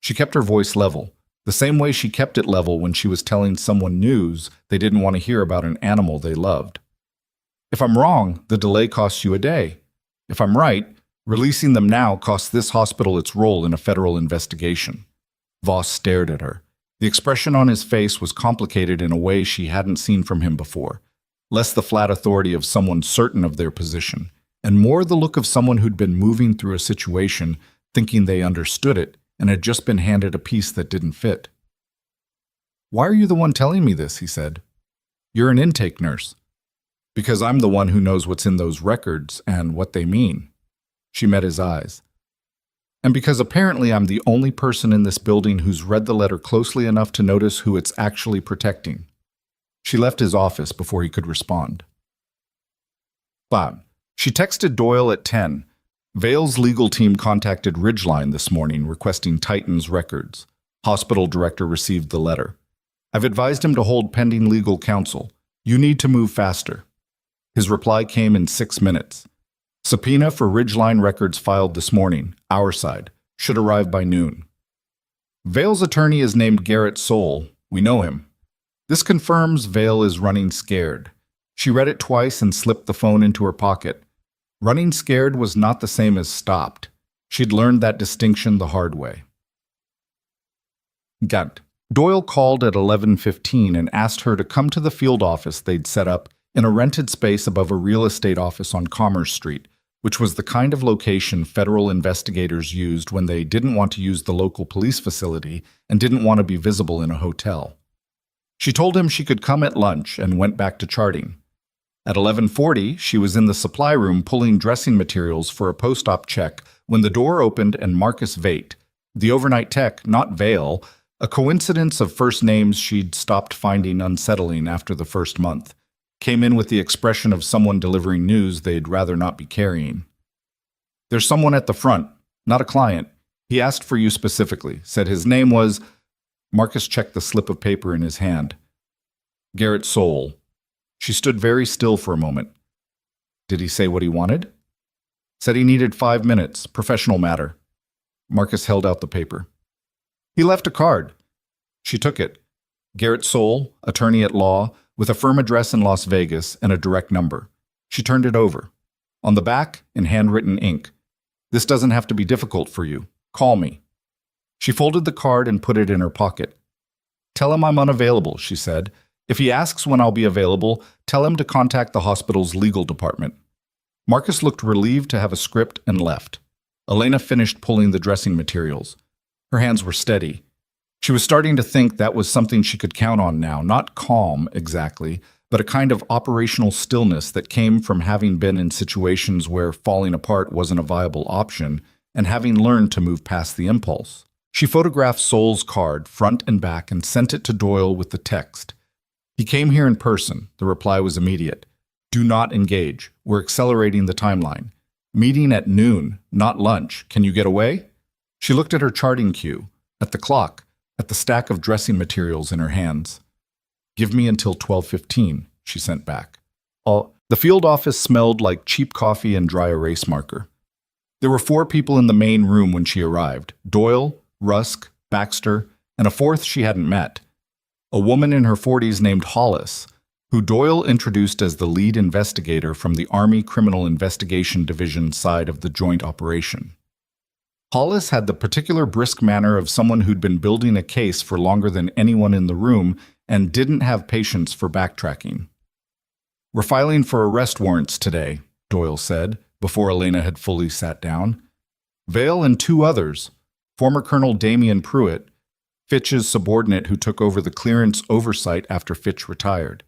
She kept her voice level, the same way she kept it level when she was telling someone news they didn't want to hear about an animal they loved. If I'm wrong, the delay costs you a day. If I'm right, releasing them now costs this hospital its role in a federal investigation. Voss stared at her. The expression on his face was complicated in a way she hadn't seen from him before. Less the flat authority of someone certain of their position, and more the look of someone who'd been moving through a situation thinking they understood it and had just been handed a piece that didn't fit. "Why are you the one telling me this?" he said. "You're an intake nurse." "Because I'm the one who knows what's in those records and what they mean." She met his eyes. "And because apparently I'm the only person in this building who's read the letter closely enough to notice who it's actually protecting." She left his office before he could respond. 5. She texted Doyle at 10. Vale's legal team contacted Ridgeline this morning requesting Titan's records. Hospital director received the letter. "I've advised him to hold pending legal counsel. You need to move faster." His reply came in 6 minutes. "Subpoena for Ridgeline records filed this morning, our side. Should arrive by noon." Vale's attorney is named Garrett Soule. We know him. This confirms Vale is running scared. She read it twice and slipped the phone into her pocket. Running scared was not the same as stopped. She'd learned that distinction the hard way. Gant. Doyle called at 11:15 and asked her to come to the field office they'd set up in a rented space above a real estate office on Commerce Street, which was the kind of location federal investigators used when they didn't want to use the local police facility and didn't want to be visible in a hotel. She told him she could come at lunch and went back to charting. At 11:40, she was in the supply room pulling dressing materials for a post-op check when the door opened and Marcus Vate, the overnight tech, not Vale, a coincidence of first names she'd stopped finding unsettling after the first month, came in with the expression of someone delivering news they'd rather not be carrying. "There's someone at the front, not a client. He asked for you specifically, said his name was—" Marcus checked the slip of paper in his hand. "Garrett Soule." She stood very still for a moment. "Did he say what he wanted?" "Said he needed 5 minutes, professional matter." Marcus held out the paper. "He left a card." She took it. Garrett Soule, attorney at law, with a firm address in Las Vegas and a direct number. She turned it over. On the back, in handwritten ink, "This doesn't have to be difficult for you. Call me." She folded the card and put it in her pocket. "Tell him I'm unavailable," she said. "If he asks when I'll be available, tell him to contact the hospital's legal department." Marcus looked relieved to have a script and left. Elena finished pulling the dressing materials. Her hands were steady. She was starting to think that was something she could count on now, not calm exactly, but a kind of operational stillness that came from having been in situations where falling apart wasn't a viable option and having learned to move past the impulse. She photographed Soule's card, front and back, and sent it to Doyle with the text. "He came here in person." The reply was immediate. "Do not engage. We're accelerating the timeline. Meeting at noon, not lunch. Can you get away?" She looked at her charting cue, at the clock, at the stack of dressing materials in her hands. "Give me until 12:15, she sent back. The field office smelled like cheap coffee and dry erase marker. There were 4 people in the main room when she arrived: Doyle, Rusk, Baxter, and a fourth she hadn't met. A woman in her 40s named Hollis, who Doyle introduced as the lead investigator from the Army Criminal Investigation Division side of the joint operation. Hollis had the particular brisk manner of someone who'd been building a case for longer than anyone in the room and didn't have patience for backtracking. "We're filing for arrest warrants today," Doyle said, before Elena had fully sat down. "Vale and 2 others, former Colonel Damian Pruitt, Fitch's subordinate who took over the clearance oversight after Fitch retired,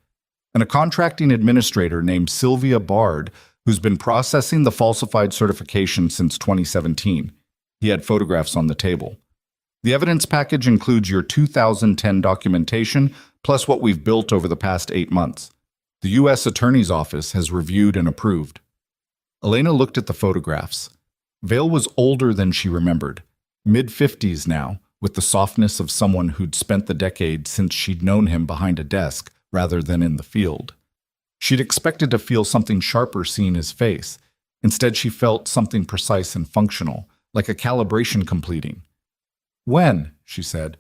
and a contracting administrator named Sylvia Bard, who's been processing the falsified certification since 2017. He had photographs on the table. "The evidence package includes your 2010 documentation, plus what we've built over the past 8 months. The U.S. Attorney's Office has reviewed and approved." Elena looked at the photographs. Vale was older than she remembered, mid-50s now, with the softness of someone who'd spent the decade since she'd known him behind a desk rather than in the field. She'd expected to feel something sharper seeing his face. Instead, she felt something precise and functional, like a calibration completing. "When?" she said.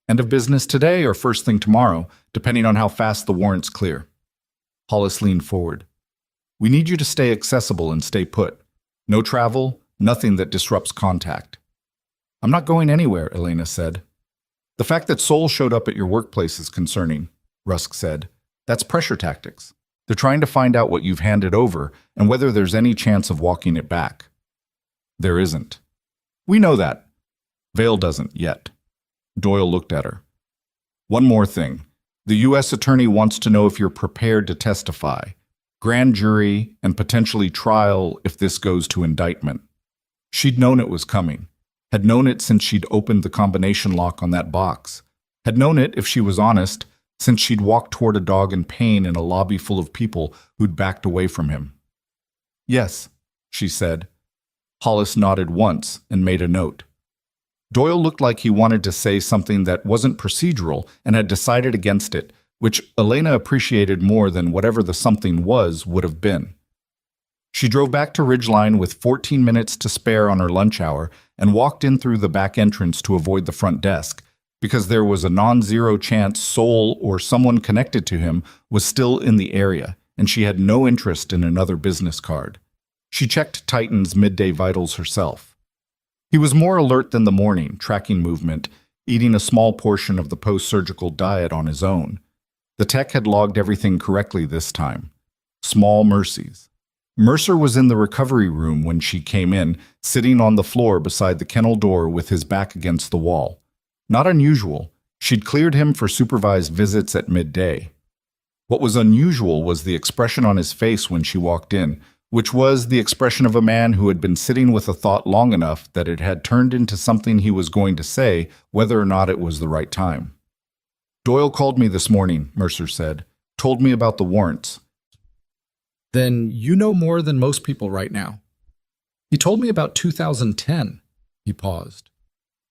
"End of business today or first thing tomorrow, depending on how fast the warrants clear." Hollis leaned forward. "We need you to stay accessible and stay put. No travel, nothing that disrupts contact." "I'm not going anywhere," Elena said. "The fact that Sol showed up at your workplace is concerning," Rusk said. "That's pressure tactics. They're trying to find out what you've handed over and whether there's any chance of walking it back." "There isn't." "We know that." "Vale doesn't yet." Doyle looked at her. "One more thing. The U.S. attorney wants to know if you're prepared to testify. Grand jury and potentially trial if this goes to indictment." She'd known it was coming. Had known it since she'd opened the combination lock on that box. Had known it, if she was honest, since she'd walked toward a dog in pain in a lobby full of people who'd backed away from him. "Yes," she said. Hollis nodded once and made a note. Doyle looked like he wanted to say something that wasn't procedural and had decided against it, which Elena appreciated more than whatever the something was would have been. She drove back to Ridgeline with 14 minutes to spare on her lunch hour and walked in through the back entrance to avoid the front desk, because there was a non-zero chance Sol or someone connected to him was still in the area, and she had no interest in another business card. She checked Titan's midday vitals herself. He was more alert than the morning, tracking movement, eating a small portion of the post-surgical diet on his own. The tech had logged everything correctly this time. Small mercies. Mercer was in the recovery room when she came in, sitting on the floor beside the kennel door with his back against the wall. Not unusual. She'd cleared him for supervised visits at midday. What was unusual was the expression on his face when she walked in, which was the expression of a man who had been sitting with a thought long enough that it had turned into something he was going to say, whether or not it was the right time. "Doyle called me this morning," Mercer said. "Told me about the warrants." "Then you know more than most people right now." "He told me about 2010. He paused.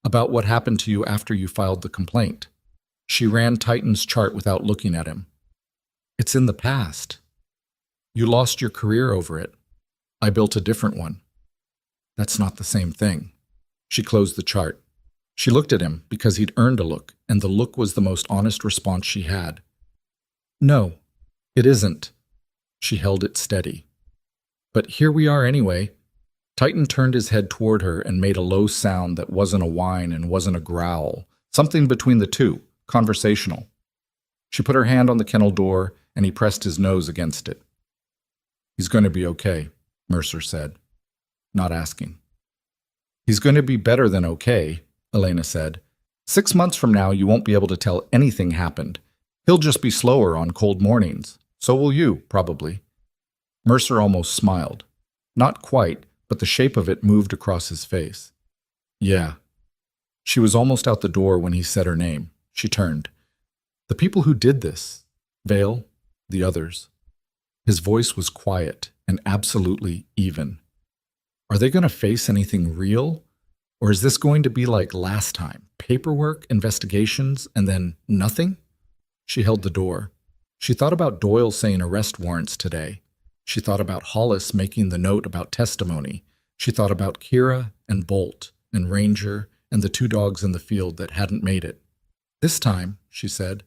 "About what happened to you after you filed the complaint." She ran Titan's chart without looking at him. "It's in the past. You lost your career over it. I built a different one." "That's not the same thing." She closed the chart. She looked at him because he'd earned a look, and the look was the most honest response she had. "No, it isn't." She held it steady. "But here we are anyway." Titan turned his head toward her and made a low sound that wasn't a whine and wasn't a growl, something between the two, conversational. She put her hand on the kennel door, and he pressed his nose against it. "He's going to be okay," Mercer said, not asking. "He's going to be better than okay," Elena said. "6 months from now, you won't be able to tell anything happened. He'll just be slower on cold mornings. So will you, probably." Mercer almost smiled. Not quite, but the shape of it moved across his face. "Yeah." She was almost out the door when he said her name. She turned. "The people who did this, Vale, the others." His voice was quiet and absolutely even. "Are they going to face anything real? Or is this going to be like last time? Paperwork, investigations, and then nothing?" She held the door. She thought about Doyle saying arrest warrants today. She thought about Hollis making the note about testimony. She thought about Kira and Bolt and Ranger and the 2 dogs in the field that hadn't made it. "This time," she said,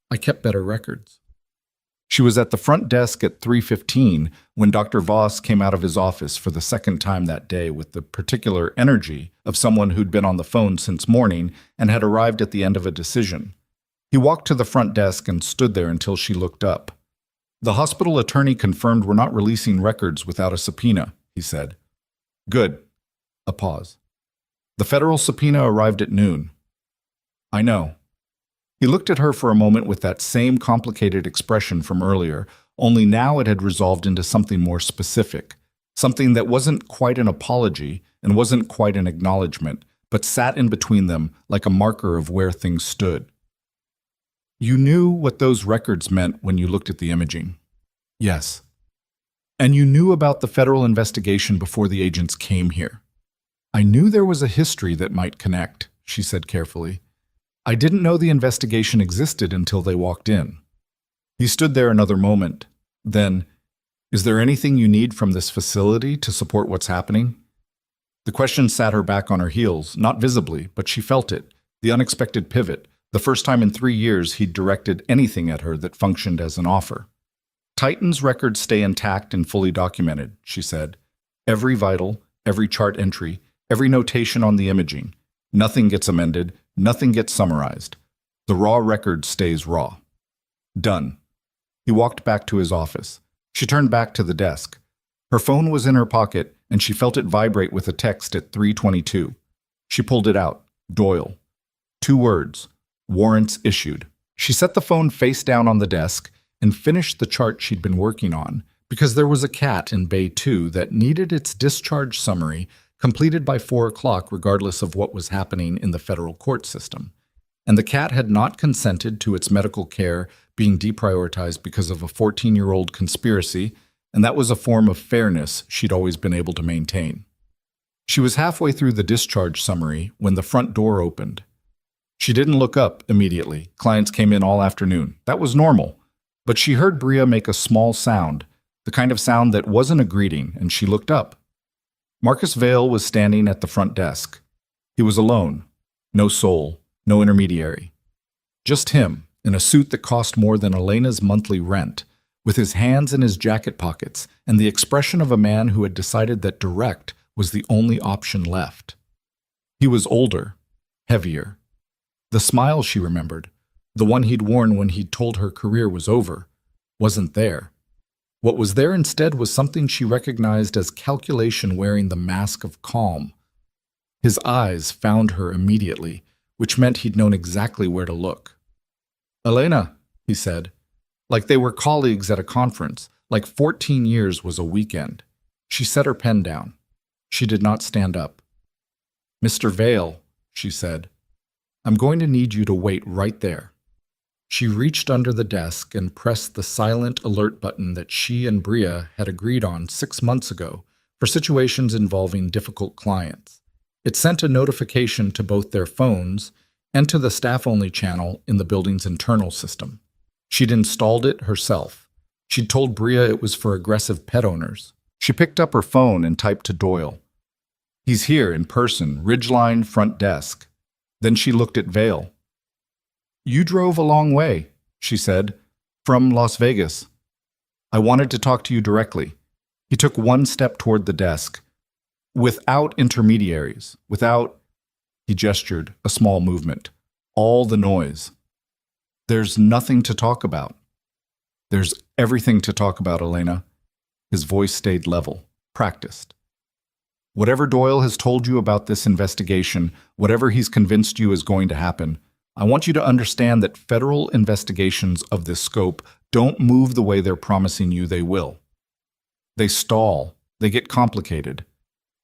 "I kept better records." She was at the front desk at 3:15 when Dr. Voss came out of his office for the second time that day with the particular energy of someone who'd been on the phone since morning and had arrived at the end of a decision. He walked to the front desk and stood there until she looked up. "The hospital attorney confirmed we're not releasing records without a subpoena," he said. "Good." A pause. "The federal subpoena arrived at noon." "I know." He looked at her for a moment with that same complicated expression from earlier, only now it had resolved into something more specific, something that wasn't quite an apology and wasn't quite an acknowledgement, but sat in between them like a marker of where things stood. "You knew what those records meant when you looked at the imaging." "Yes." "And you knew about the federal investigation before the agents came here." "I knew there was a history that might connect," she said carefully. I didn't know the investigation existed until they walked in. He stood there another moment. Then, is there anything you need from this facility to support what's happening? The question sat her back on her heels, not visibly, but she felt it, the unexpected pivot, the first time in 3 years he'd directed anything at her that functioned as an offer. Titan's records stay intact and fully documented, she said. Every vital, every chart entry, every notation on the imaging. Nothing gets amended, nothing gets summarized. The raw record stays raw. Done. He walked back to his office. She turned back to the desk. Her phone was in her pocket, and she felt it vibrate with a text at 3:22. She pulled it out. Doyle. 2 words. Warrants issued. She set the phone face down on the desk and finished the chart she'd been working on, because there was a cat in Bay 2 that needed its discharge summary completed by 4 o'clock regardless of what was happening in the federal court system. And the cat had not consented to its medical care being deprioritized because of a 14-year-old conspiracy, and that was a form of fairness she'd always been able to maintain. She was halfway through the discharge summary when the front door opened. She didn't look up immediately. Clients came in all afternoon. That was normal. But she heard Bria make a small sound, the kind of sound that wasn't a greeting, and she looked up. Marcus Vale was standing at the front desk. He was alone. No soul, no intermediary. Just him, in a suit that cost more than Elena's monthly rent, with his hands in his jacket pockets and the expression of a man who had decided that direct was the only option left. He was older, heavier. The smile she remembered, the one he'd worn when he'd told her career was over, wasn't there. What was there instead was something she recognized as calculation wearing the mask of calm. His eyes found her immediately, which meant he'd known exactly where to look. "Elena," he said, like they were colleagues at a conference, like 14 years was a weekend. She set her pen down. She did not stand up. "Mr. Vale," she said, "I'm going to need you to wait right there." She reached under the desk and pressed the silent alert button that she and Bria had agreed on 6 months ago for situations involving difficult clients. It sent a notification to both their phones and to the staff-only channel in the building's internal system. She'd installed it herself. She'd told Bria it was for aggressive pet owners. She picked up her phone and typed to Doyle. "He's here in person, Ridgeline front desk." Then she looked at Vale. "You drove a long way," she said, "from Las Vegas. I wanted to talk to you directly." He took one step toward the desk. "Without intermediaries, without," he gestured, a small movement, "all the noise. There's nothing to talk about." "There's everything to talk about, Elena." His voice stayed level, practiced. "Whatever Doyle has told you about this investigation, whatever he's convinced you is going to happen, I want you to understand that federal investigations of this scope don't move the way they're promising you they will. They stall. They get complicated.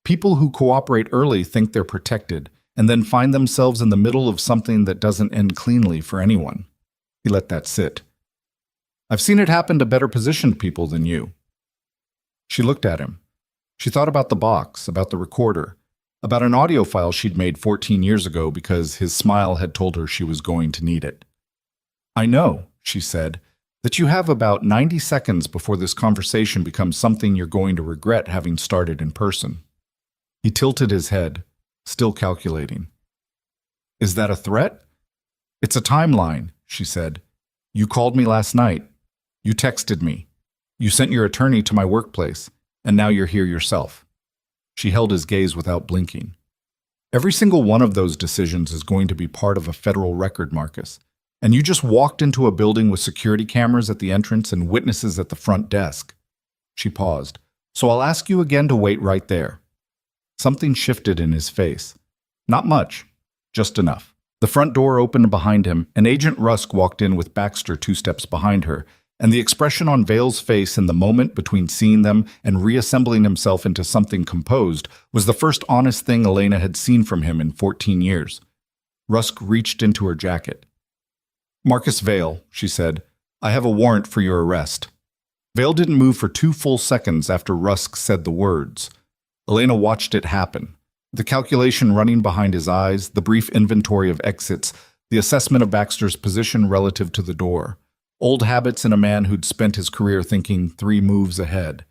People who cooperate early think they're protected, and then find themselves in the middle of something that doesn't end cleanly for anyone." He let that sit. "I've seen it happen to better positioned people than you." She looked at him. She thought about the box, about the recorder, about an audio file she'd made 14 years ago because his smile had told her she was going to need it. "I know," she said, "that you have about 90 seconds before this conversation becomes something you're going to regret having started in person." He tilted his head, still calculating. "Is that a threat?" "It's a timeline," she said. "You called me last night. You texted me. You sent your attorney to my workplace, and now you're here yourself." She held his gaze without blinking. "Every single one of those decisions is going to be part of a federal record, Marcus. And you just walked into a building with security cameras at the entrance and witnesses at the front desk." She paused. "So I'll ask you again to wait right there." Something shifted in his face. Not much, just enough. The front door opened behind him, and Agent Rusk walked in with Baxter 2 steps behind her, and the expression on Vale's face in the moment between seeing them and reassembling himself into something composed was the first honest thing Elena had seen from him in 14 years. Rusk reached into her jacket. "Marcus Vale," she said, "I have a warrant for your arrest." Vale didn't move for 2 full seconds after Rusk said the words. Elena watched it happen. The calculation running behind his eyes, the brief inventory of exits, the assessment of Baxter's position relative to the door. Old habits in a man who'd spent his career thinking 3 moves ahead.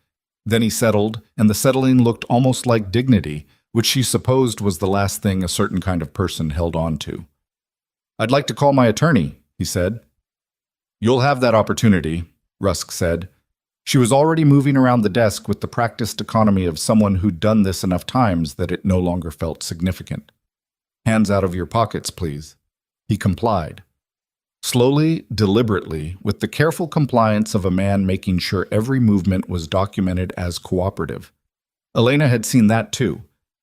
Then he settled, and the settling looked almost like dignity, which she supposed was the last thing a certain kind of person held on to. "I'd like to call my attorney," he said. "You'll have that opportunity," Rusk said. She was already moving around the desk with the practiced economy of someone who'd done this enough times that it no longer felt significant. "Hands out of your pockets, please." He complied. Slowly, deliberately, with the careful compliance of a man making sure every movement was documented as cooperative. Elena had seen that too.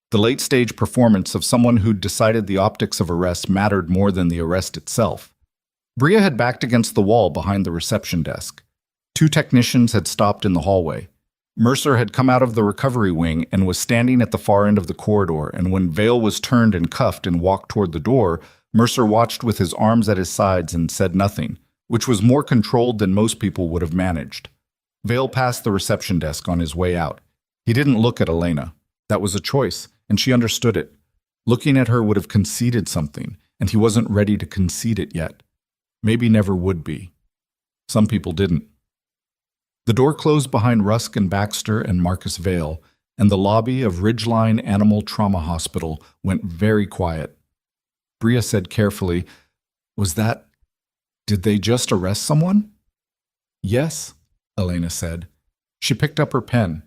The late-stage performance of someone who'd decided the optics of arrest mattered more than the arrest itself. Bria had backed against the wall behind the reception desk. 2 technicians had stopped in the hallway. Mercer had come out of the recovery wing and was standing at the far end of the corridor, and when Vale was turned and cuffed and walked toward the door, Mercer watched with his arms at his sides and said nothing, which was more controlled than most people would have managed. Vale passed the reception desk on his way out. He didn't look at Elena. That was a choice, and she understood it. Looking at her would have conceded something, and he wasn't ready to concede it yet. Maybe never would be. Some people didn't. The door closed behind Rusk and Baxter and Marcus Vale, and the lobby of Ridgeline Animal Trauma Hospital went very quiet. Bria said carefully, Did they just arrest someone?" "Yes," Elena said. She picked up her pen.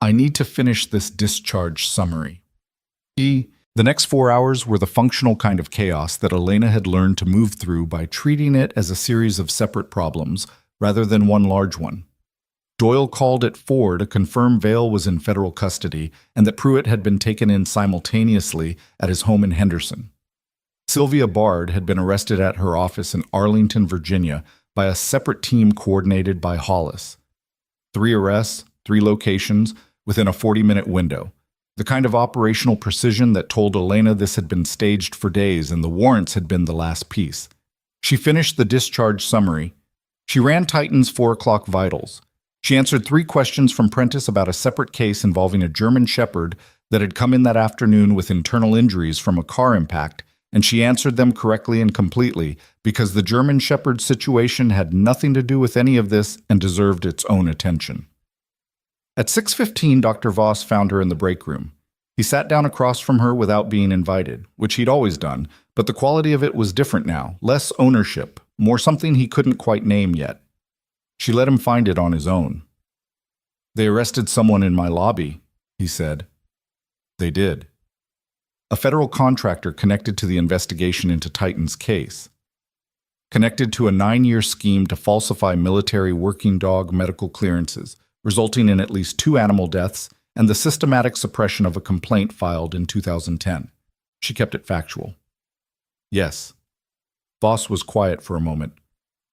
"I need to finish this discharge summary." The next 4 hours were the functional kind of chaos that Elena had learned to move through by treating it as a series of separate problems rather than one large one. Doyle called at 4 to confirm Vale was in federal custody and that Pruitt had been taken in simultaneously at his home in Henderson. Sylvia Bard had been arrested at her office in Arlington, Virginia, by a separate team coordinated by Hollis. 3 arrests, 3 locations, within a 40-minute window. The kind of operational precision that told Elena this had been staged for days and the warrants had been the last piece. She finished the discharge summary. She ran Titan's 4 o'clock vitals. She answered 3 questions from Prentice about a separate case involving a German Shepherd that had come in that afternoon with internal injuries from a car impact, and she answered them correctly and completely because the German Shepherd situation had nothing to do with any of this and deserved its own attention. At 6:15, Dr. Voss found her in the break room. He sat down across from her without being invited, which he'd always done, but the quality of it was different now, less ownership, more something he couldn't quite name yet. She let him find it on his own. "They arrested someone in my lobby," he said. "They did. A federal contractor connected to the investigation into Titan's case. Connected to a 9-year scheme to falsify military working dog medical clearances, resulting in at least 2 animal deaths and the systematic suppression of a complaint filed in 2010. She kept it factual. "Yes." Voss was quiet for a moment.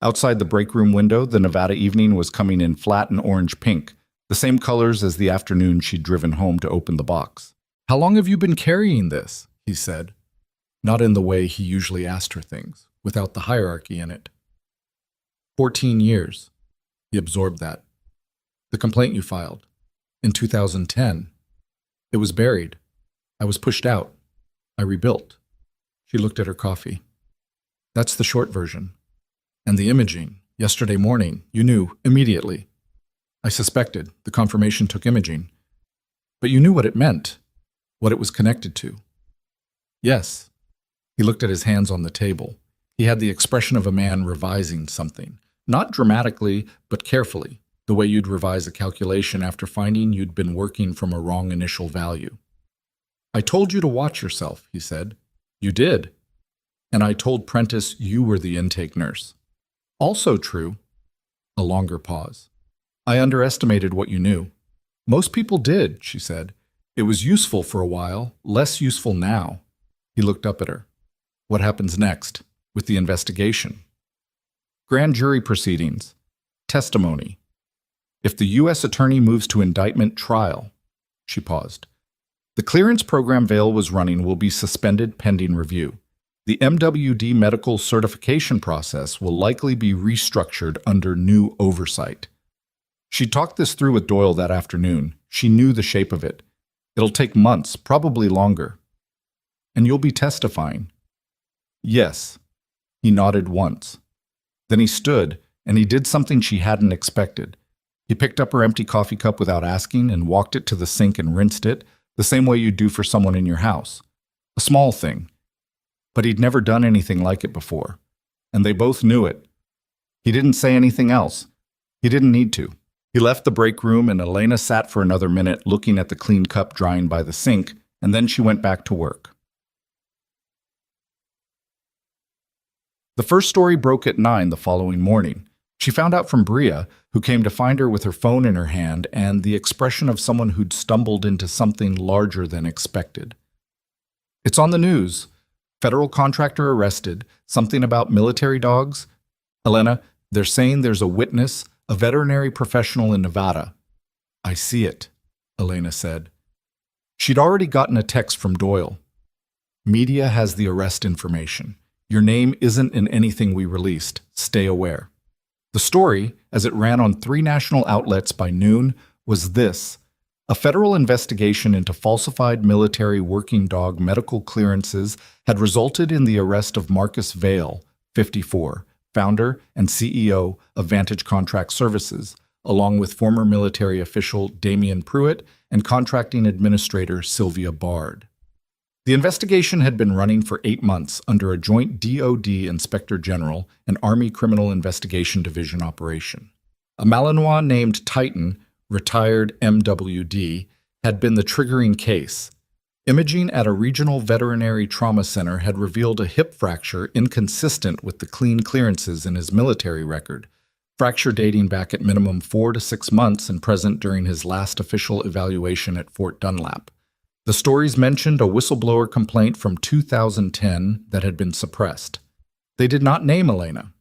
Outside the break room window, the Nevada evening was coming in flat and orange-pink, the same colors as the afternoon she'd driven home to open the box. "How long have you been carrying this?" he said, not in the way he usually asked her things, without the hierarchy in it. 14 years. He absorbed that. "The complaint you filed. In 2010. It was buried. I was pushed out. I rebuilt." She looked at her coffee. "That's the short version. And the imaging, yesterday morning, you knew immediately." "I suspected. The confirmation took imaging. But you knew what it meant, what it was connected to." "Yes." He looked at his hands on the table. He had the expression of a man revising something, not dramatically, but carefully, the way you'd revise a calculation after finding you'd been working from a wrong initial value. "I told you to watch yourself," he said. "You did. And I told Prentice you were the intake nurse." "Also true." A longer pause. "I underestimated what you knew." "Most people did," she said. "It was useful for a while, less useful now." He looked up at her. "What happens next, with the investigation?" "Grand jury proceedings. Testimony. If the U.S. attorney moves to indictment, trial." She paused. "The clearance program Vale was running will be suspended pending review. The MWD medical certification process will likely be restructured under new oversight." She talked this through with Doyle that afternoon. She knew the shape of it. It'll take months, probably longer. And you'll be testifying. Yes. He nodded once. Then he stood, and he did something she hadn't expected. He picked up her empty coffee cup without asking and walked it to the sink and rinsed it, the same way you'd do for someone in your house. A small thing. But he'd never done anything like it before. And they both knew it. He didn't say anything else. He didn't need to. He left the break room and Elena sat for another minute looking at the clean cup drying by the sink, and then she went back to work. The first story broke at 9 the following morning. She found out from Bria, who came to find her with her phone in her hand and the expression of someone who'd stumbled into something larger than expected. It's on the news. Federal contractor arrested. Something about military dogs. Elena, they're saying there's a witness, a veterinary professional in Nevada. I see it, Elena said. She'd already gotten a text from Doyle. Media has the arrest information. Your name isn't in anything we released. Stay aware. The story, as it ran on 3 national outlets by noon, was this. A federal investigation into falsified military working dog medical clearances had resulted in the arrest of Marcus Vail, 54, founder and CEO of Vantage Contract Services, along with former military official Damian Pruitt and contracting administrator Sylvia Bard. The investigation had been running for 8 months under a joint DoD Inspector General and Army Criminal Investigation Division operation. A Malinois named Titan, retired MWD, had been the triggering case. Imaging at a regional veterinary trauma center had revealed a hip fracture inconsistent with the clean clearances in his military record, fracture dating back at minimum 4 to 6 months and present during his last official evaluation at Fort Dunlap. The stories mentioned a whistleblower complaint from 2010 that had been suppressed. They did not name Elena.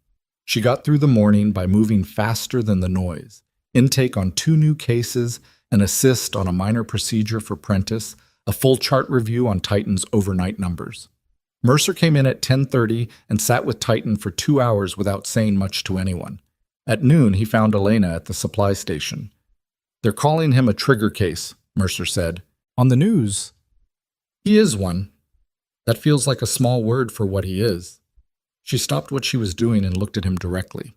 She got through the morning by moving faster than the noise. Intake on 2 new cases, an assist on a minor procedure for Prentice, a full chart review on Titan's overnight numbers. Mercer came in at 10:30 and sat with Titan for 2 hours without saying much to anyone. At noon, he found Elena at the supply station. They're calling him a trigger case, Mercer said. On the news. He is one. That feels like a small word for what he is. She stopped what she was doing and looked at him directly.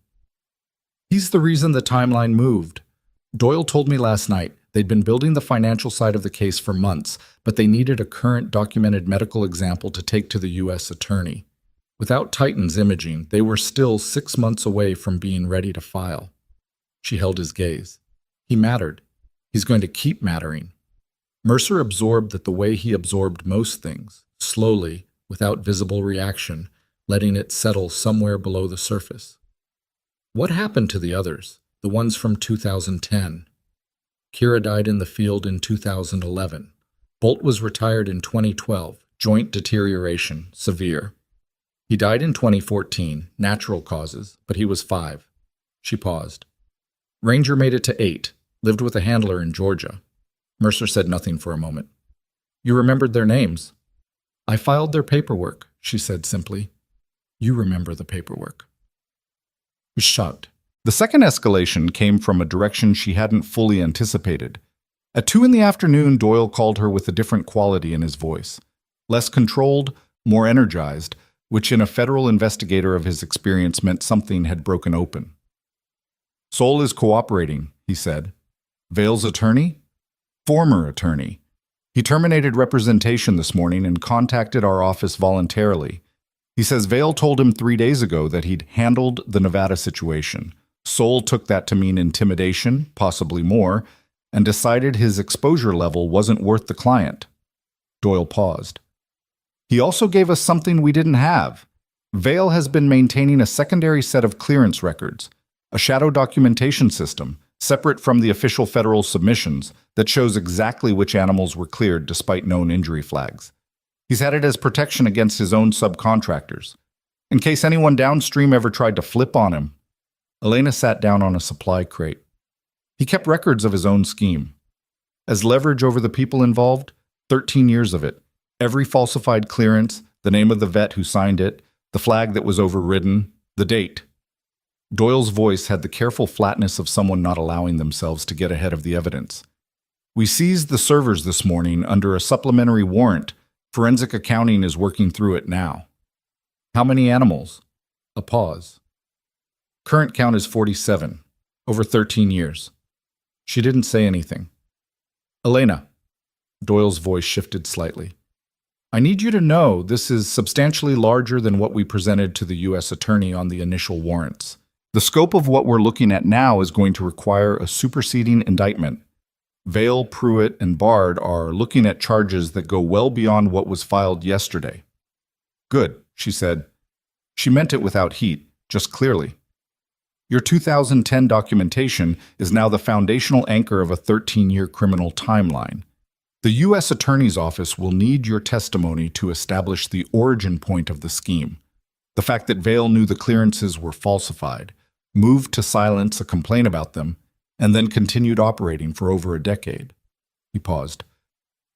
He's the reason the timeline moved. Doyle told me last night they'd been building the financial side of the case for months, but they needed a current documented medical example to take to the U.S. attorney. Without Titan's imaging, they were still 6 months away from being ready to file. She held his gaze. He mattered. He's going to keep mattering. Mercer absorbed that the way he absorbed most things, slowly, without visible reaction, letting it settle somewhere below the surface. What happened to the others, the ones from 2010? Kira died in the field in 2011. Bolt was retired in 2012, joint deterioration, severe. He died in 2014, natural causes, but he was 5. She paused. Ranger made it to 8, lived with a handler in Georgia. Mercer said nothing for a moment. You remembered their names. I filed their paperwork, she said simply. You remember the paperwork. He shrugged. The second escalation came from a direction she hadn't fully anticipated. At 2 in the afternoon, Doyle called her with a different quality in his voice. Less controlled, more energized, which in a federal investigator of his experience meant something had broken open. Sol is cooperating, he said. Vail's attorney? Former attorney. He terminated representation this morning and contacted our office voluntarily. He says Vail told him 3 days ago that he'd handled the Nevada situation. Sol took that to mean intimidation, possibly more, and decided his exposure level wasn't worth the client. Doyle paused. He also gave us something we didn't have. Vail has been maintaining a secondary set of clearance records, a shadow documentation system, separate from the official federal submissions, that shows exactly which animals were cleared despite known injury flags. He's had it as protection against his own subcontractors, in case anyone downstream ever tried to flip on him. Elena sat down on a supply crate. He kept records of his own scheme. As leverage over the people involved, 13 years of it. Every falsified clearance, the name of the vet who signed it, the flag that was overridden, the date. Doyle's voice had the careful flatness of someone not allowing themselves to get ahead of the evidence. We seized the servers this morning under a supplementary warrant. Forensic accounting is working through it now. How many animals? A pause. Current count is 47, over 13 years. She didn't say anything. Elena. Doyle's voice shifted slightly. I need you to know this is substantially larger than what we presented to the U.S. Attorney on the initial warrants. The scope of what we're looking at now is going to require a superseding indictment. Vale, Pruitt, and Bard are looking at charges that go well beyond what was filed yesterday. Good, she said. She meant it without heat, just clearly. Your 2010 documentation is now the foundational anchor of a 13-year criminal timeline. The U.S. Attorney's Office will need your testimony to establish the origin point of the scheme. The fact that Vale knew the clearances were falsified, moved to silence a complaint about them, and then continued operating for over a decade. He paused.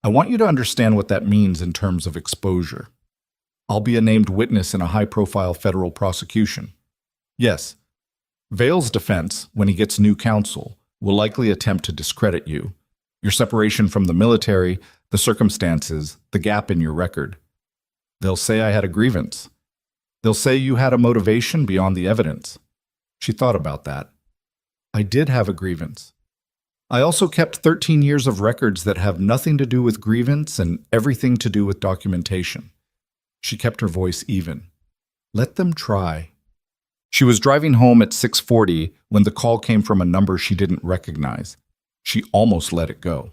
I want you to understand what that means in terms of exposure. I'll be a named witness in a high-profile federal prosecution. Yes, Vale's defense, when he gets new counsel, will likely attempt to discredit you. Your separation from the military, the circumstances, the gap in your record. They'll say I had a grievance. They'll say you had a motivation beyond the evidence. She thought about that. I did have a grievance. I also kept 13 years of records that have nothing to do with grievance and everything to do with documentation. She kept her voice even. Let them try. She was driving home at 6:40 when the call came from a number she didn't recognize. She almost let it go.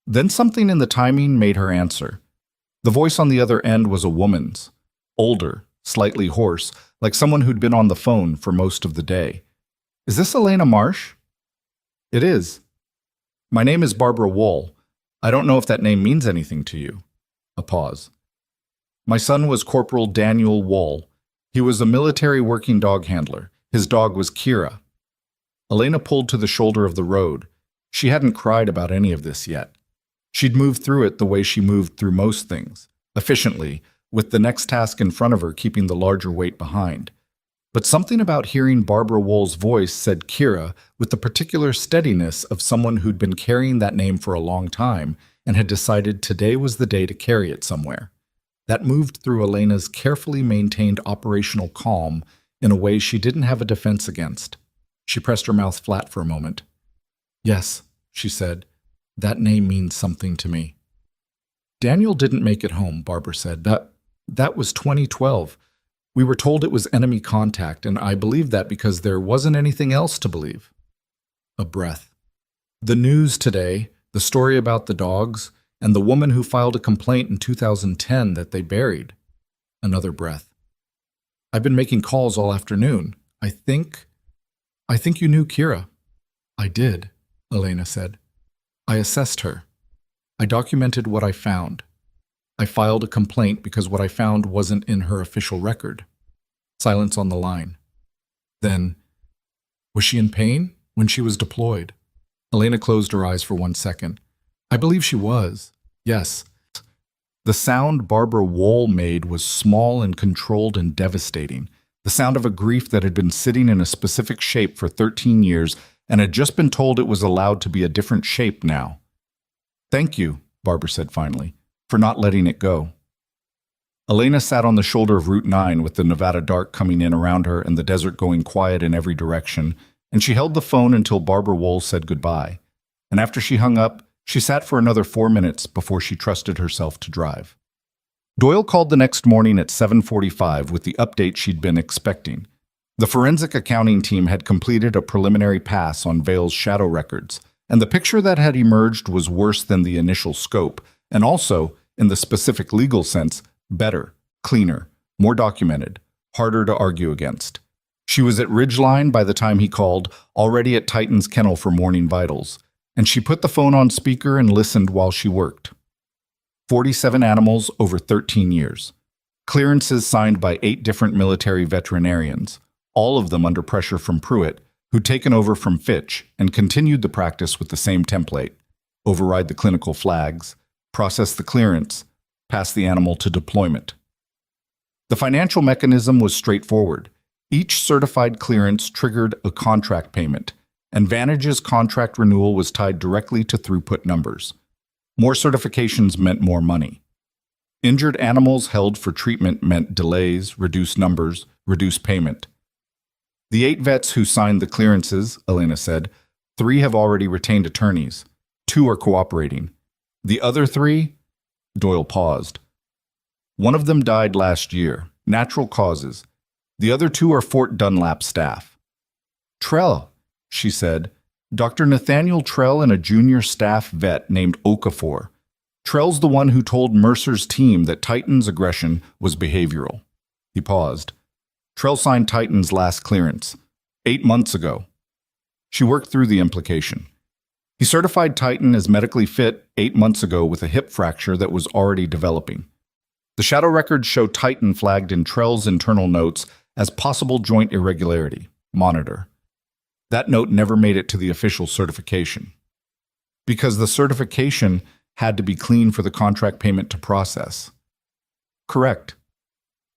Then something in the timing made her answer. The voice on the other end was a woman's, older, slightly hoarse, like someone who'd been on the phone for most of the day. Is this Elena Marsh? It is. My name is Barbara Wohl. I don't know if that name means anything to you. A pause. My son was Corporal Daniel Wohl. He was a military working dog handler. His dog was Kira. Elena pulled to the shoulder of the road. She hadn't cried about any of this yet. She'd moved through it the way she moved through most things, efficiently, with the next task in front of her keeping the larger weight behind. But something about hearing Barbara Wohl's voice said Kira with the particular steadiness of someone who'd been carrying that name for a long time and had decided today was the day to carry it somewhere. That moved through Elena's carefully maintained operational calm in a way she didn't have a defense against. She pressed her mouth flat for a moment. Yes, she said, that name means something to me. Daniel didn't make it home, Barbara said. That was 2012. We were told it was enemy contact, and I believed that because there wasn't anything else to believe. A breath. The news today, the story about the dogs, and the woman who filed a complaint in 2010 that they buried. Another breath. I've been making calls all afternoon. I think you knew Kira. I did, Elena said. I assessed her. I documented what I found. I filed a complaint because what I found wasn't in her official record. Silence on the line. Then, was she in pain when she was deployed? Elena closed her eyes for 1 second. I believe she was. Yes. The sound Barbara Wohl made was small and controlled and devastating. The sound of a grief that had been sitting in a specific shape for 13 years and had just been told it was allowed to be a different shape now. Thank you, Barbara said finally, for not letting it go. Elena sat on the shoulder of Route 9 with the Nevada dark coming in around her and the desert going quiet in every direction, and she held the phone until Barbara Wohl said goodbye. And after she hung up, she sat for another 4 minutes before she trusted herself to drive. Doyle called the next morning at 7:45 with the update she'd been expecting. The forensic accounting team had completed a preliminary pass on Vale's shadow records, and the picture that had emerged was worse than the initial scope, and also, in the specific legal sense, better, cleaner, more documented, harder to argue against. She was at Ridgeline by the time he called, already at Titan's kennel for morning vitals, and she put the phone on speaker and listened while she worked. 47 animals over 13 years. Clearances signed by 8 different military veterinarians, all of them under pressure from Pruitt, who'd taken over from Fitch and continued the practice with the same template: override the clinical flags, process the clearance, pass the animal to deployment. The financial mechanism was straightforward. Each certified clearance triggered a contract payment, and Vantage's contract renewal was tied directly to throughput numbers. More certifications meant more money. Injured animals held for treatment meant delays, reduced numbers, reduced payment. The 8 vets who signed the clearances, Elena said, 3 have already retained attorneys. 2 are cooperating. The other 3? Doyle paused. One of them died last year, natural causes. The other 2 are Fort Dunlap staff. Trell, she said. Dr. Nathaniel Trell and a junior staff vet named Okafor. Trell's the one who told Mercer's team that Titan's aggression was behavioral. He paused. Trell signed Titan's last clearance, 8 months ago. She worked through the implication. He certified Titan as medically fit 8 months ago with a hip fracture that was already developing. The shadow records show Titan flagged in Trell's internal notes as possible joint irregularity. Monitor. That note never made it to the official certification. Because the certification had to be clean for the contract payment to process. Correct.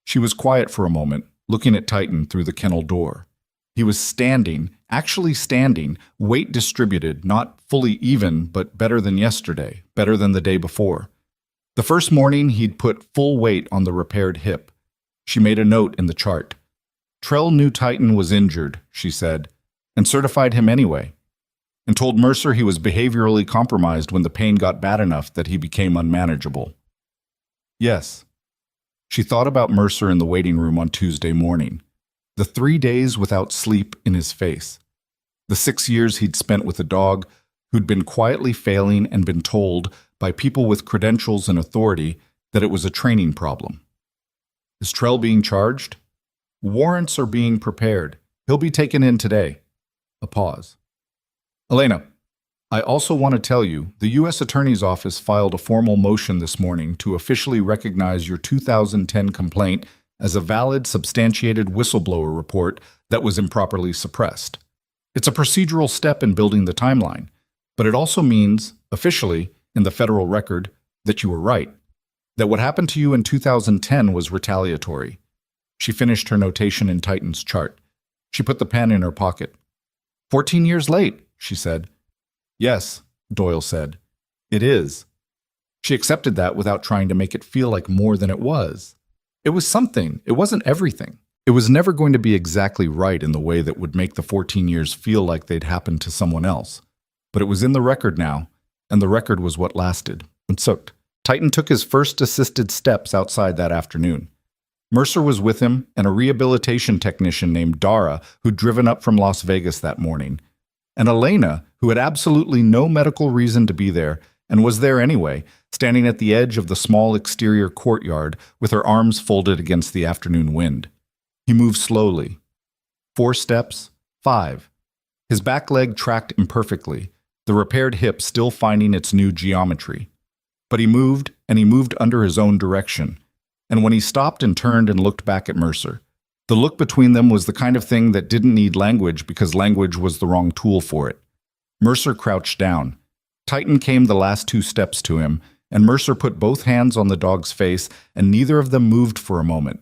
She was quiet for a moment, looking at Titan through the kennel door. He was standing, actually standing, weight distributed, not fully even, but better than yesterday, better than the day before. The first morning, he'd put full weight on the repaired hip. She made a note in the chart. Trell knew Titan was injured, she said, and certified him anyway, and told Mercer he was behaviorally compromised when the pain got bad enough that he became unmanageable. Yes. She thought about Mercer in the waiting room on Tuesday morning. The 3 days without sleep in his face. The 6 years he'd spent with a dog who'd been quietly failing and been told by people with credentials and authority that it was a training problem. Is Trell being charged? Warrants are being prepared. He'll be taken in today. A pause. Elena, I also want to tell you, the U.S. Attorney's Office filed a formal motion this morning to officially recognize your 2010 complaint as a valid, substantiated whistleblower report that was improperly suppressed. It's a procedural step in building the timeline, but it also means, officially, in the federal record, that you were right, that what happened to you in 2010 was retaliatory. She finished her notation in Titan's chart. She put the pen in her pocket. 14 years late, she said. Yes, Doyle said. It is. She accepted that without trying to make it feel like more than it was. It was something. It wasn't everything. It was never going to be exactly right in the way that would make the 14 years feel like they'd happened to someone else. But it was in the record now, and the record was what lasted. Unsuked. Titan took his first assisted steps outside that afternoon. Mercer was with him, and a rehabilitation technician named Dara, who'd driven up from Las Vegas that morning, and Elena, who had absolutely no medical reason to be there, and was there anyway, standing at the edge of the small exterior courtyard with her arms folded against the afternoon wind. He moved slowly. 4 steps, 5. His back leg tracked imperfectly, the repaired hip still finding its new geometry. But he moved, and he moved under his own direction. And when he stopped and turned and looked back at Mercer, the look between them was the kind of thing that didn't need language because language was the wrong tool for it. Mercer crouched down. Titan came the last 2 steps to him, and Mercer put both hands on the dog's face, and neither of them moved for a moment.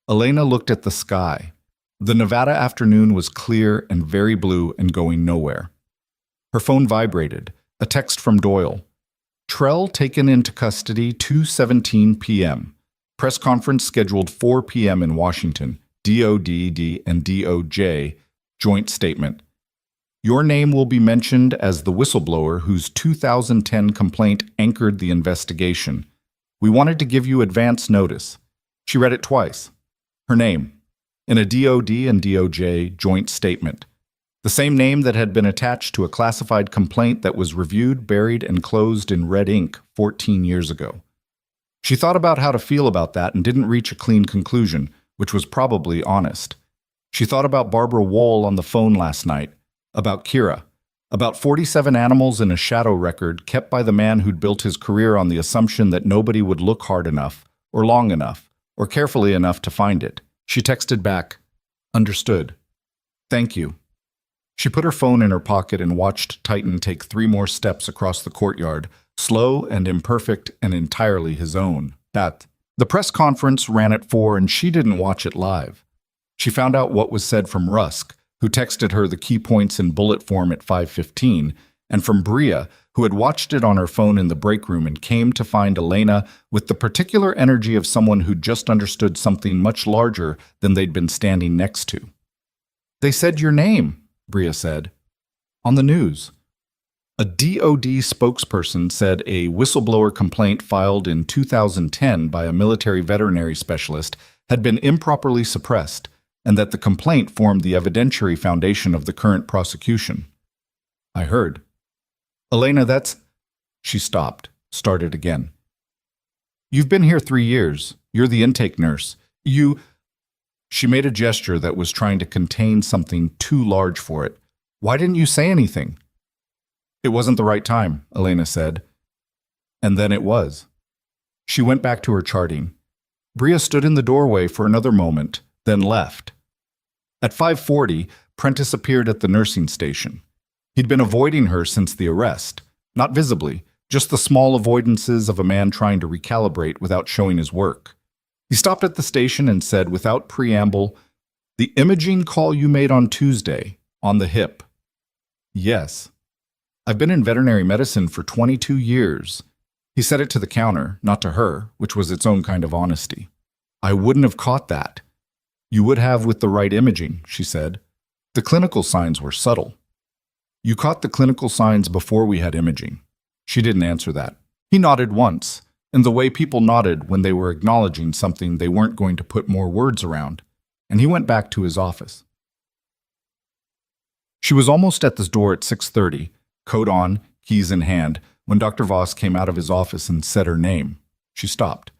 Elena looked at the sky. The Nevada afternoon was clear and very blue and going nowhere. Her phone vibrated, a text from Doyle. Trell taken into custody 2:17 p.m. Press conference scheduled 4 p.m. in Washington. DOD and DOJ, joint statement. Your name will be mentioned as the whistleblower whose 2010 complaint anchored the investigation. We wanted to give you advance notice. She read it twice. Her name, in a DOD and DOJ joint statement. The same name that had been attached to a classified complaint that was reviewed, buried, and closed in red ink 14 years ago. She thought about how to feel about that and didn't reach a clean conclusion, which was probably honest. She thought about Barbara Wall on the phone last night, about Kira, about 47 animals in a shadow record kept by the man who'd built his career on the assumption that nobody would look hard enough, or long enough, or carefully enough to find it. She texted back, "Understood. Thank you." She put her phone in her pocket and watched Titan take 3 more steps across the courtyard, slow and imperfect and entirely his own. The press conference ran at 4 and she didn't watch it live. She found out what was said from Rusk, who texted her the key points in bullet form at 5:15, and from Bria, who had watched it on her phone in the break room and came to find Elena with the particular energy of someone who just understood something much larger than they'd been standing next to. "They said your name," Bria said. "On the news." A DoD spokesperson said a whistleblower complaint filed in 2010 by a military veterinary specialist had been improperly suppressed, and that the complaint formed the evidentiary foundation of the current prosecution. "I heard." "Elena, that's—" She stopped, started again. "You've been here 3 years. You're the intake nurse. You—" She made a gesture that was trying to contain something too large for it. "Why didn't you say anything?" "It wasn't the right time," Elena said. And then it was. She went back to her charting. Bria stood in the doorway for another moment, then left. At 5:40, Prentice appeared at the nursing station. He'd been avoiding her since the arrest, not visibly, just the small avoidances of a man trying to recalibrate without showing his work. He stopped at the station and said without preamble, "The imaging call you made on Tuesday, on the hip." "Yes. I've been in veterinary medicine for 22 years. He said it to the counter, not to her, which was its own kind of honesty. "I wouldn't have caught that." "You would have with the right imaging," she said. "The clinical signs were subtle." "You caught the clinical signs before we had imaging." She didn't answer that. He nodded once, in the way people nodded when they were acknowledging something they weren't going to put more words around, and he went back to his office. She was almost at the door at 6:30, coat on, keys in hand, when Dr. Voss came out of his office and said her name. She stopped.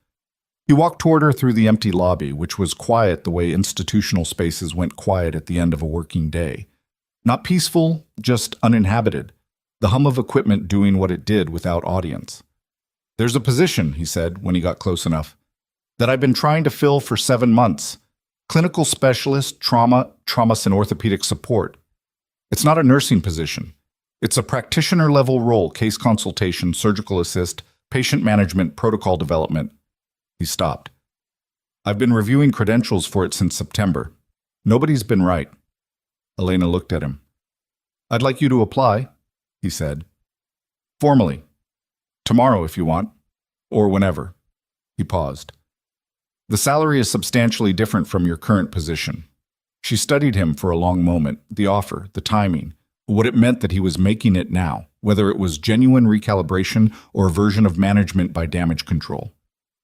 He walked toward her through the empty lobby, which was quiet the way institutional spaces went quiet at the end of a working day. Not peaceful, just uninhabited, the hum of equipment doing what it did without audience. "There's a position," he said when he got close enough, "that I've been trying to fill for 7 months. Clinical specialist, trauma and orthopedic support. It's not a nursing position. It's a practitioner-level role, case consultation, surgical assist, patient management, protocol development." He stopped. "I've been reviewing credentials for it since September. Nobody's been right." Elena looked at him. "I'd like you to apply," he said. "Formally. Tomorrow if you want. Or whenever." He paused. "The salary is substantially different from your current position." She studied him for a long moment, the offer, the timing, what it meant that he was making it now, whether it was genuine recalibration or a version of management by damage control.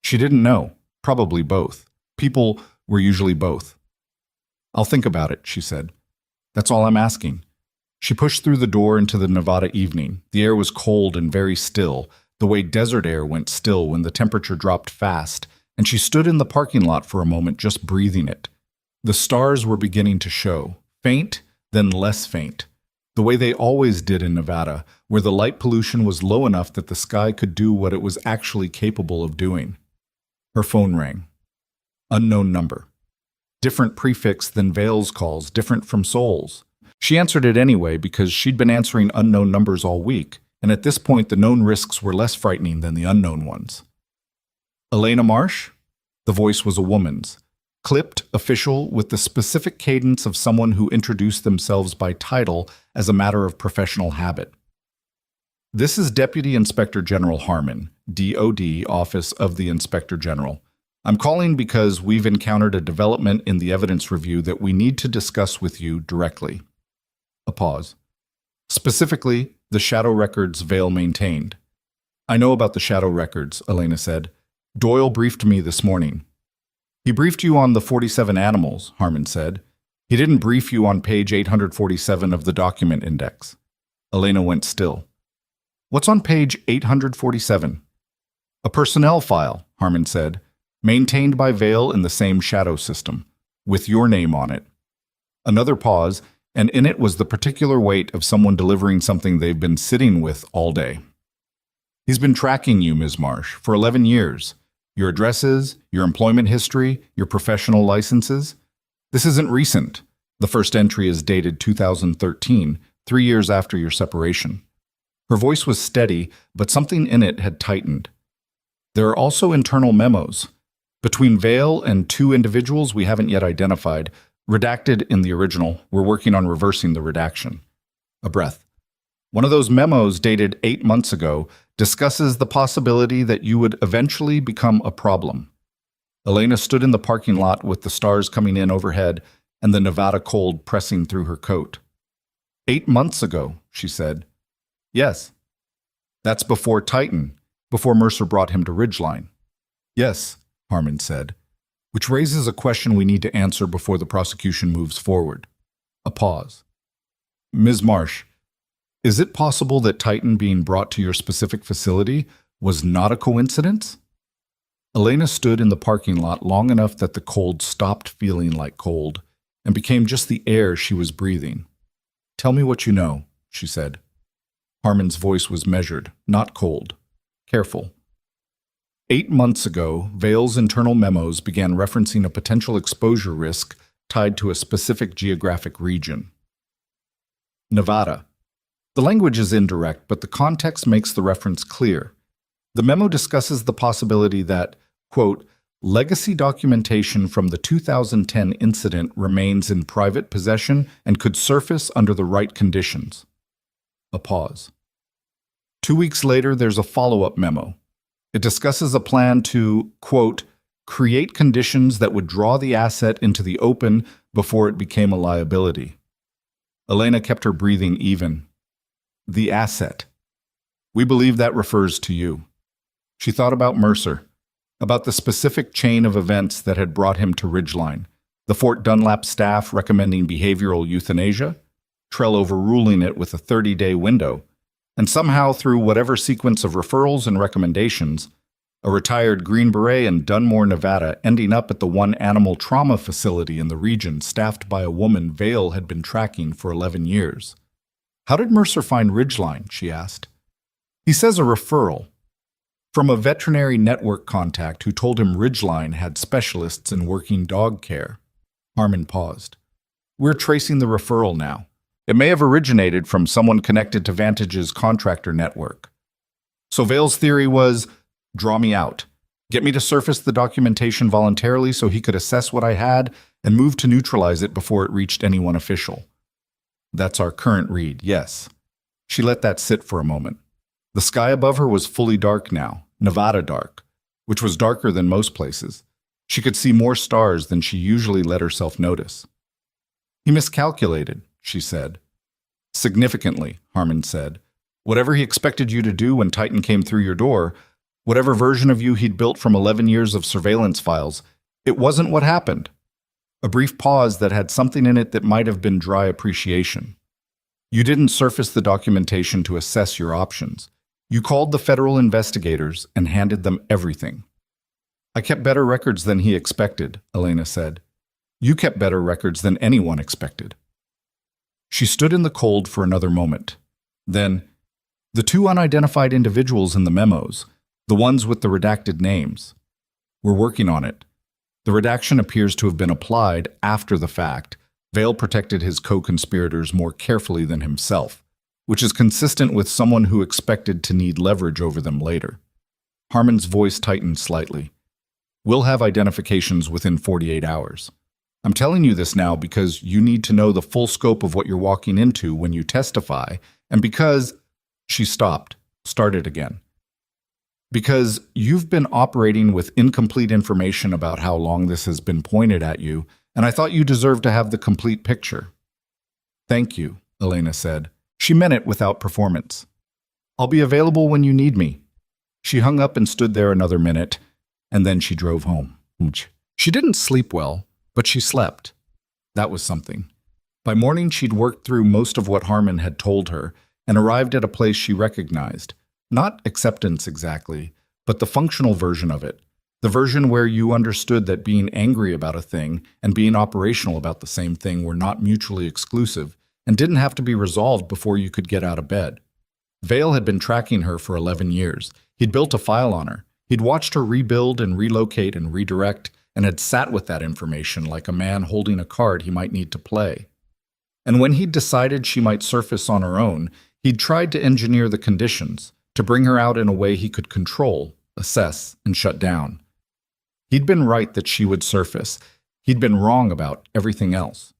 She didn't know, probably both. People were usually both. "I'll think about it," she said. "That's all I'm asking." She pushed through the door into the Nevada evening. The air was cold and very still, the way desert air went still when the temperature dropped fast, and she stood in the parking lot for a moment just breathing it. The stars were beginning to show, faint, then less faint, the way they always did in Nevada, where the light pollution was low enough that the sky could do what it was actually capable of doing. Her phone rang. Unknown number. Different prefix than Vale's calls, different from Sol's. She answered it anyway because she'd been answering unknown numbers all week, and at this point the known risks were less frightening than the unknown ones. "Elena Marsh?" The voice was a woman's. Clipped, official, with the specific cadence of someone who introduced themselves by title as a matter of professional habit. "This is Deputy Inspector General Harmon, DoD, Office of the Inspector General. I'm calling because we've encountered a development in the evidence review that we need to discuss with you directly." A pause. "Specifically, the shadow records Vale maintained." "I know about the shadow records," Elena said. "Doyle briefed me this morning." "He briefed you on the 47 animals," Harmon said. "He didn't brief you on page 847 of the document index." Elena went still. "What's on page 847? "A personnel file," Harmon said, "maintained by Vale in the same shadow system, with your name on it." Another pause, and in it was the particular weight of someone delivering something they've been sitting with all day. "He's been tracking you, Ms. Marsh, for 11 years. Your addresses, your employment history, your professional licenses. This isn't recent. The first entry is dated 2013, 3 years after your separation." Her voice was steady, but something in it had tightened. "There are also internal memos. Between Vale and 2 individuals we haven't yet identified, Redacted in the original. We're working on reversing the redaction. A breath. One of those memos dated 8 months ago discusses the possibility that you would eventually become a problem. Elena stood in the parking lot with the stars coming in overhead and the Nevada cold pressing through her coat. 8 months ago, she said. Yes. That's before Titan, before Mercer brought him to Ridgeline. Yes, Harmon said, which raises a question we need to answer before the prosecution moves forward. A pause. Ms. Marsh, is it possible that Titan being brought to your specific facility was not a coincidence? Elena stood in the parking lot long enough that the cold stopped feeling like cold and became just the air she was breathing. Tell me what you know, she said. Harmon's voice was measured, not cold, careful. 8 months ago, Vale's internal memos began referencing a potential exposure risk tied to a specific geographic region. Nevada. The language is indirect, but the context makes the reference clear. The memo discusses the possibility that, quote, legacy documentation from the 2010 incident remains in private possession and could surface under the right conditions. A pause. 2 weeks later, there's a follow-up memo. It discusses a plan to, quote, create conditions that would draw the asset into the open before it became a liability. Elena kept her breathing even. The asset. We believe that refers to you. She thought about Mercer, about the specific chain of events that had brought him to Ridgeline, the Fort Dunlap staff recommending behavioral euthanasia, Trell overruling it with a 30-day window, and somehow through whatever sequence of referrals and recommendations, a retired Green Beret in Dunmore, Nevada, ending up at the one animal trauma facility in the region staffed by a woman Vale had been tracking for 11 years. How did Mercer find Ridgeline? She asked. He says a referral. From a veterinary network contact who told him Ridgeline had specialists in working dog care. Harmon paused. We're tracing the referral now. It may have originated from someone connected to Vantage's contractor network. So Vale's theory was, draw me out. Get me to surface the documentation voluntarily so he could assess what I had and move to neutralize it before it reached anyone official. That's our current read, yes. She let that sit for a moment. The sky above her was fully dark now, Nevada dark, which was darker than most places. She could see more stars than she usually let herself notice. He miscalculated, she said. Significantly, Harmon said. Whatever he expected you to do when Titan came through your door, whatever version of you he'd built from 11 years of surveillance files, it wasn't what happened. A brief pause that had something in it that might have been dry appreciation. You didn't surface the documentation to assess your options. You called the federal investigators and handed them everything. I kept better records than he expected, Elena said. You kept better records than anyone expected. She stood in the cold for another moment. Then, the two unidentified individuals in the memos, the ones with the redacted names. We're working on it. The redaction appears to have been applied after the fact. Vale protected his co-conspirators more carefully than himself, which is consistent with someone who expected to need leverage over them later. Harmon's voice tightened slightly. We'll have identifications within 48 hours. I'm telling you this now because you need to know the full scope of what you're walking into when you testify, and because... She stopped, started again. Because you've been operating with incomplete information about how long this has been pointed at you, and I thought you deserved to have the complete picture. Thank you, Elena said. She meant it without performance. I'll be available when you need me. She hung up and stood there another minute, and then she drove home. She didn't sleep well, but she slept. That was something. By morning, she'd worked through most of what Harmon had told her and arrived at a place she recognized. Not acceptance exactly, but the functional version of it. The version where you understood that being angry about a thing and being operational about the same thing were not mutually exclusive and didn't have to be resolved before you could get out of bed. Vale had been tracking her for 11 years. He'd built a file on her. He'd watched her rebuild and relocate and redirect and had sat with that information like a man holding a card he might need to play. And when he'd decided she might surface on her own, he'd tried to engineer the conditions, to bring her out in a way he could control, assess, and shut down. He'd been right that she would surface. He'd been wrong about everything else.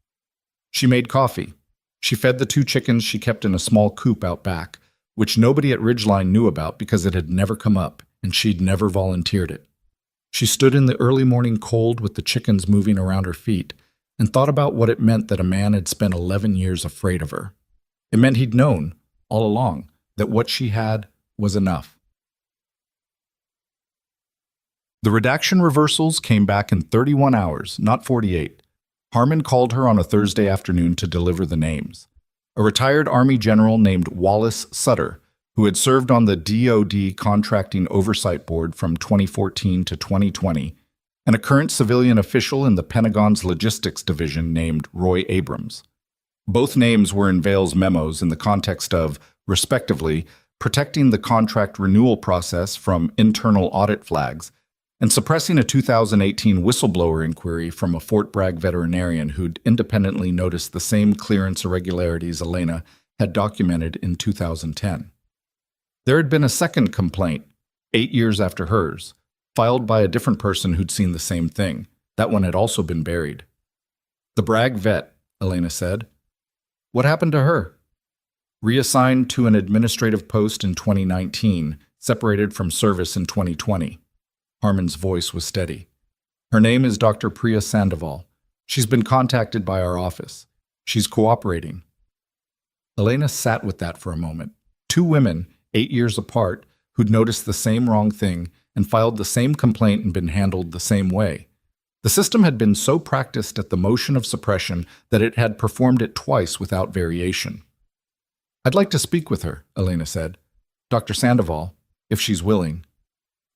She made coffee. She fed the 2 chickens she kept in a small coop out back, which nobody at Ridgeline knew about because it had never come up and she'd never volunteered it. She stood in the early morning cold with the chickens moving around her feet and thought about what it meant that a man had spent 11 years afraid of her. It meant he'd known, all along, that what she had was enough. The redaction reversals came back in 31 hours, not 48. Harmon called her on a Thursday afternoon to deliver the names. A retired Army general named Wallace Sutter, who had served on the DoD Contracting Oversight Board from 2014 to 2020, and a current civilian official in the Pentagon's Logistics Division named Roy Abrams. Both names were in Vail's memos in the context of, respectively, protecting the contract renewal process from internal audit flags and suppressing a 2018 whistleblower inquiry from a Fort Bragg veterinarian who'd independently noticed the same clearance irregularities Elena had documented in 2010. There had been a second complaint, 8 years after hers, filed by a different person who'd seen the same thing. That one had also been buried. The Bragg vet, Elena said. What happened to her? Reassigned to an administrative post in 2019, separated from service in 2020. Harmon's voice was steady. Her name is Dr. Priya Sandoval. She's been contacted by our office. She's cooperating. Elena sat with that for a moment. 2 women, 8 years apart, who'd noticed the same wrong thing and filed the same complaint and been handled the same way. The system had been so practiced at the motion of suppression that it had performed it twice without variation. I'd like to speak with her, Elena said. Dr. Sandoval, if she's willing.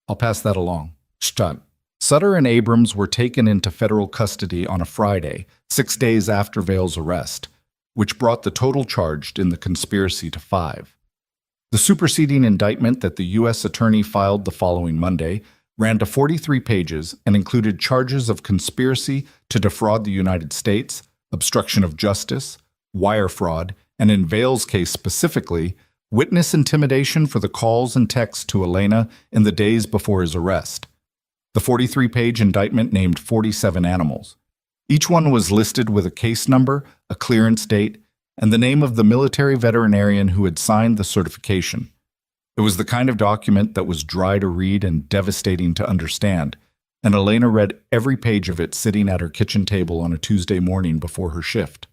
I'll pass that along. Stunt. Sutter and Abrams were taken into federal custody on a Friday, 6 days after Vail's arrest, which brought the total charged in the conspiracy to 5. The superseding indictment that the U.S. Attorney filed the following Monday ran to 43 pages and included charges of conspiracy to defraud the United States, obstruction of justice, wire fraud, and in Vail's case specifically, witness intimidation for the calls and texts to Elena in the days before his arrest. The 43-page indictment named 47 animals. Each one was listed with a case number, a clearance date, and the name of the military veterinarian who had signed the certification. It was the kind of document that was dry to read and devastating to understand, and Elena read every page of it sitting at her kitchen table on a Tuesday morning before her shift.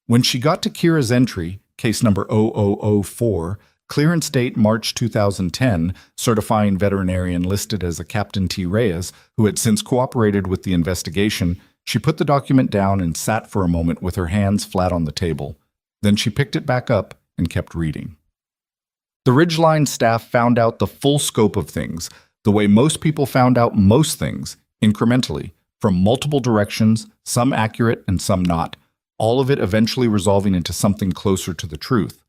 When she got to Kira's entry, case number 0004, clearance date March 2010, certifying veterinarian listed as a Captain T. Reyes, who had since cooperated with the investigation, she put the document down and sat for a moment with her hands flat on the table. Then she picked it back up and kept reading. The Ridgeline staff found out the full scope of things, the way most people found out most things, incrementally, from multiple directions, some accurate and some not, all of it eventually resolving into something closer to the truth.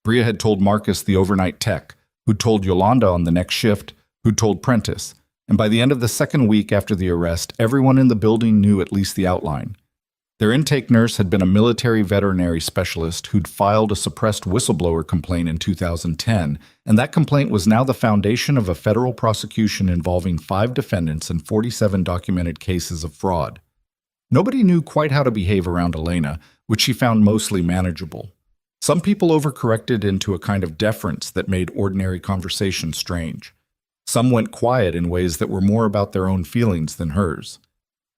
Bria had told Marcus the overnight tech, who'd told Yolanda on the next shift, who'd told Prentice, and by the end of the second week after the arrest, everyone in the building knew at least the outline. Their intake nurse had been a military veterinary specialist who'd filed a suppressed whistleblower complaint in 2010, and that complaint was now the foundation of a federal prosecution involving 5 defendants and 47 documented cases of fraud. Nobody knew quite how to behave around Elena, which she found mostly manageable. Some people overcorrected into a kind of deference that made ordinary conversation strange. Some went quiet in ways that were more about their own feelings than hers.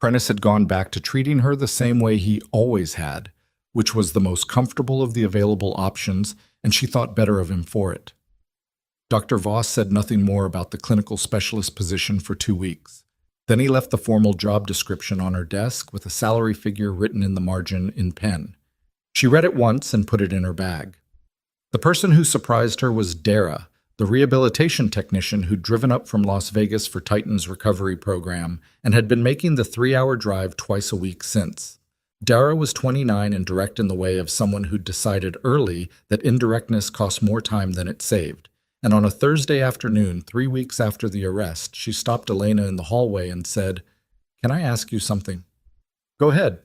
Prentice had gone back to treating her the same way he always had, which was the most comfortable of the available options, and she thought better of him for it. Dr. Voss said nothing more about the clinical specialist position for 2 weeks. Then he left the formal job description on her desk with a salary figure written in the margin in pen. She read it once and put it in her bag. The person who surprised her was Dara, the rehabilitation technician who'd driven up from Las Vegas for Titan's recovery program and had been making the 3-hour drive twice a week since. Dara was 29 and direct in the way of someone who'd decided early that indirectness cost more time than it saved. And on a Thursday afternoon, 3 weeks after the arrest, she stopped Elena in the hallway and said, "Can I ask you something?" "Go ahead."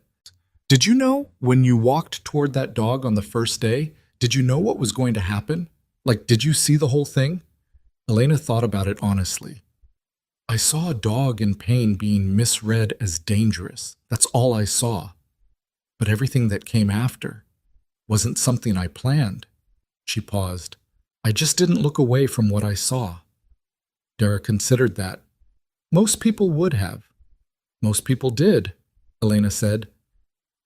"Did you know when you walked toward that dog on the first day, did you know what was going to happen? Like, did you see the whole thing?" Elena thought about it honestly. I saw a dog in pain being misread as dangerous. That's all I saw. But everything that came after wasn't something I planned. She paused. I just didn't look away from what I saw. Dara considered that. Most people would have. Most people did, Elena said.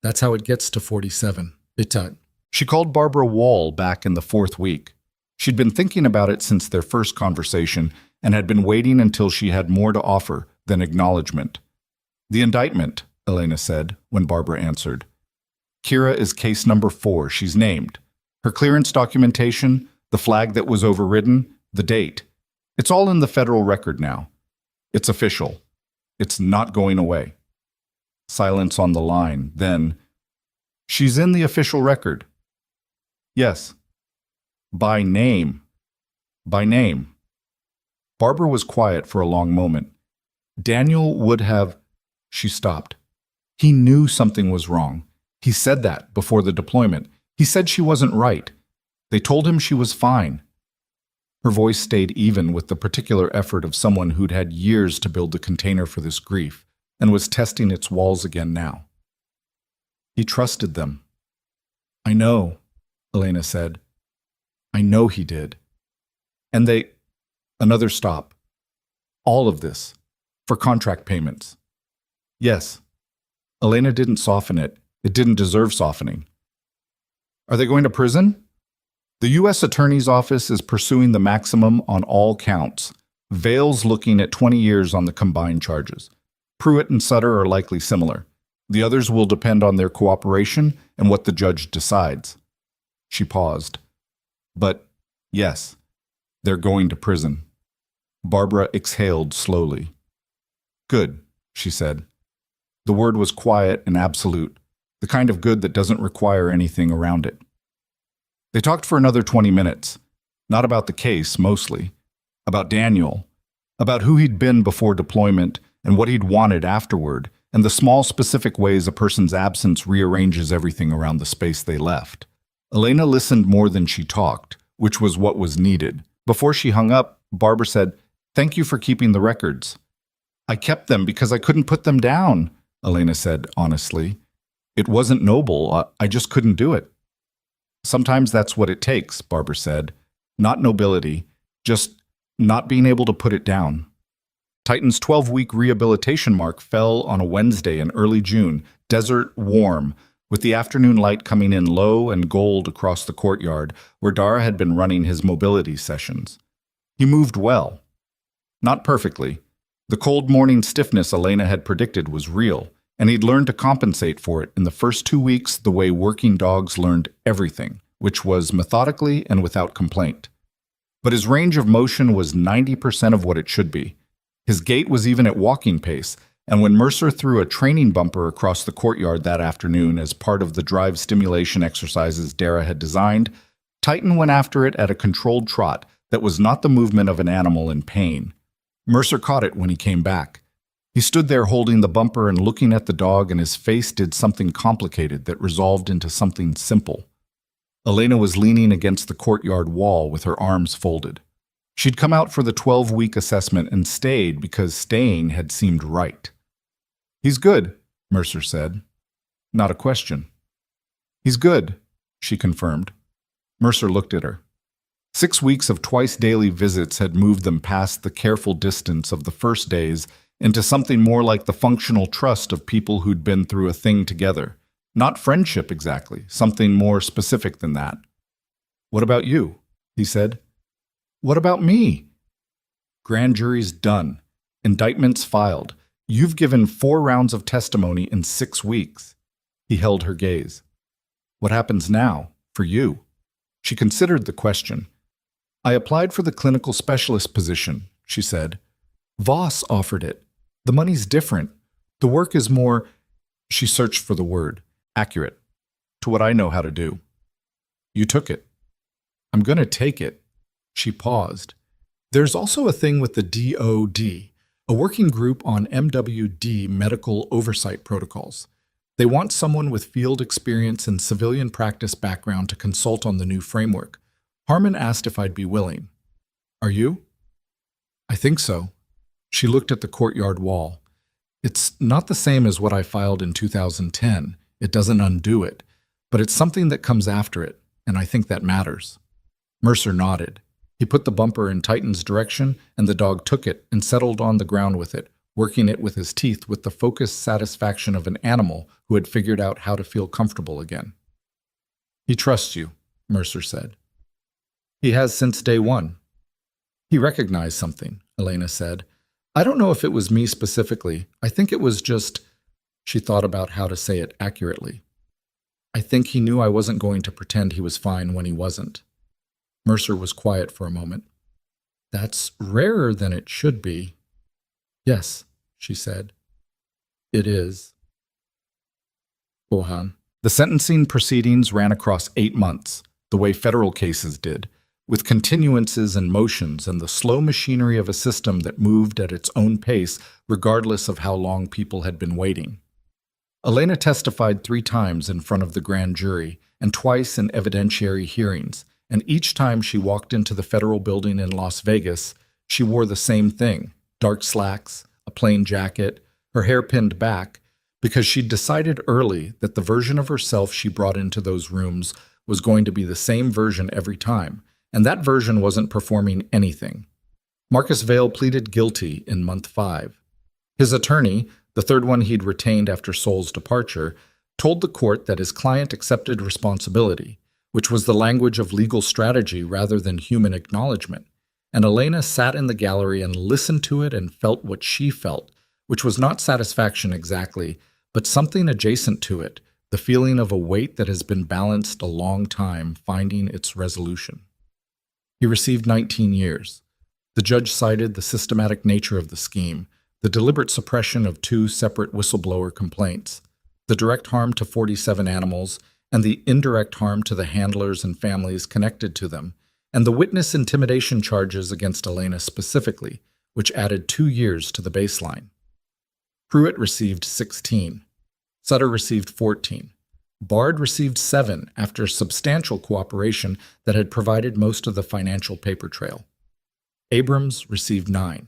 That's how it gets to 47. Bitte. She called Barbara Wall back in the 4th week. She'd been thinking about it since their first conversation and had been waiting until she had more to offer than acknowledgement. The indictment, Elena said when Barbara answered. Kira is case number 4. She's named. Her clearance documentation, the flag that was overridden, the date. It's all in the federal record now. It's official. It's not going away. Silence on the line. Then, she's in the official record. Yes. By name. By name. Barbara was quiet for a long moment. Daniel would have... She stopped. He knew something was wrong. He said that before the deployment. He said she wasn't right. They told him she was fine. Her voice stayed even with the particular effort of someone who'd had years to build the container for this grief and was testing its walls again now. He trusted them. I know, Elena said. I know he did. And they... Another stop. All of this. For contract payments. Yes. Elena didn't soften it. It didn't deserve softening. Are they going to prison? The U.S. Attorney's Office is pursuing the maximum on all counts. Vale's looking at 20 years on the combined charges. Pruitt and Sutter are likely similar. The others will depend on their cooperation and what the judge decides. She paused. But, yes, they're going to prison. Barbara exhaled slowly. Good, she said. The word was quiet and absolute, the kind of good that doesn't require anything around it. They talked for another 20 minutes, not about the case mostly, about Daniel, about who he'd been before deployment and what he'd wanted afterward, and the small specific ways a person's absence rearranges everything around the space they left. Elena listened more than she talked, which was what was needed. Before she hung up, Barbara said, "Thank you for keeping the records." "I kept them because I couldn't put them down," Elena said honestly. "It wasn't noble. I just couldn't do it." "Sometimes that's what it takes," Barbara said. "Not nobility, just not being able to put it down." Titan's 12-week rehabilitation mark fell on a Wednesday in early June, desert warm, with the afternoon light coming in low and gold across the courtyard where Dara had been running his mobility sessions. He moved well. Not perfectly. The cold morning stiffness Elena had predicted was real, and he'd learned to compensate for it in the first 2 weeks the way working dogs learned everything, which was methodically and without complaint. But his range of motion was 90% of what it should be. His gait was even at walking pace, and when Mercer threw a training bumper across the courtyard that afternoon as part of the drive stimulation exercises Dara had designed, Titan went after it at a controlled trot that was not the movement of an animal in pain. Mercer caught it when he came back. He stood there holding the bumper and looking at the dog, and his face did something complicated that resolved into something simple. Elena was leaning against the courtyard wall with her arms folded. She'd come out for the 12-week assessment and stayed because staying had seemed right. "He's good," Mercer said. Not a question. "He's good," she confirmed. Mercer looked at her. 6 weeks of twice-daily visits had moved them past the careful distance of the first days into something more like the functional trust of people who'd been through a thing together. Not friendship exactly, something more specific than that. "What about you?" he said. "What about me?" "Grand jury's done. Indictments filed. You've given 4 rounds of testimony in 6 weeks. He held her gaze. "What happens now, for you?" She considered the question. "I applied for the clinical specialist position," she said. "Voss offered it. The money's different. The work is more," she searched for the word, "accurate to what I know how to do." "You took it." "I'm going to take it." She paused. "There's also a thing with the DOD, a working group on MWD medical oversight protocols. They want someone with field experience and civilian practice background to consult on the new framework. Harmon asked if I'd be willing. Are you?" "I think so." She looked at the courtyard wall. It's not the same as what I filed in 2010. It doesn't undo it, but it's something that comes after it, and I think that matters. Mercer nodded. He put the bumper in Titan's direction, and the dog took it and settled on the ground with it, working it with his teeth with the focused satisfaction of an animal who had figured out how to feel comfortable again. He trusts you, Mercer said. He has since day one. He recognized something, Elena said. I don't know if it was me specifically. I think it was just... She thought about how to say it accurately. I think he knew I wasn't going to pretend he was fine when he wasn't. Mercer was quiet for a moment. That's rarer than it should be. Yes, she said. It is. Bohan. The sentencing proceedings ran across 8 months, the way federal cases did, with continuances and motions and the slow machinery of a system that moved at its own pace regardless of how long people had been waiting. Elena testified 3 times in front of the grand jury and twice in evidentiary hearings, and each time she walked into the federal building in Las Vegas, she wore the same thing, dark slacks, a plain jacket, her hair pinned back, because she'd decided early that the version of herself she brought into those rooms was going to be the same version every time, and that version wasn't performing anything. Marcus Vail pleaded guilty in month 5. His attorney, the third one he'd retained after Soul's departure, told the court that his client accepted responsibility, which was the language of legal strategy rather than human acknowledgement, and Elena sat in the gallery and listened to it and felt what she felt, which was not satisfaction exactly, but something adjacent to it, the feeling of a weight that has been balanced a long time, finding its resolution. He received 19 years. The judge cited the systematic nature of the scheme, the deliberate suppression of 2 separate whistleblower complaints, the direct harm to 47 animals, and the indirect harm to the handlers and families connected to them, and the witness intimidation charges against Elena specifically, which added 2 years to the baseline. Pruitt received 16. Sutter received 14. Bard received 7 after substantial cooperation that had provided most of the financial paper trail. Abrams received 9.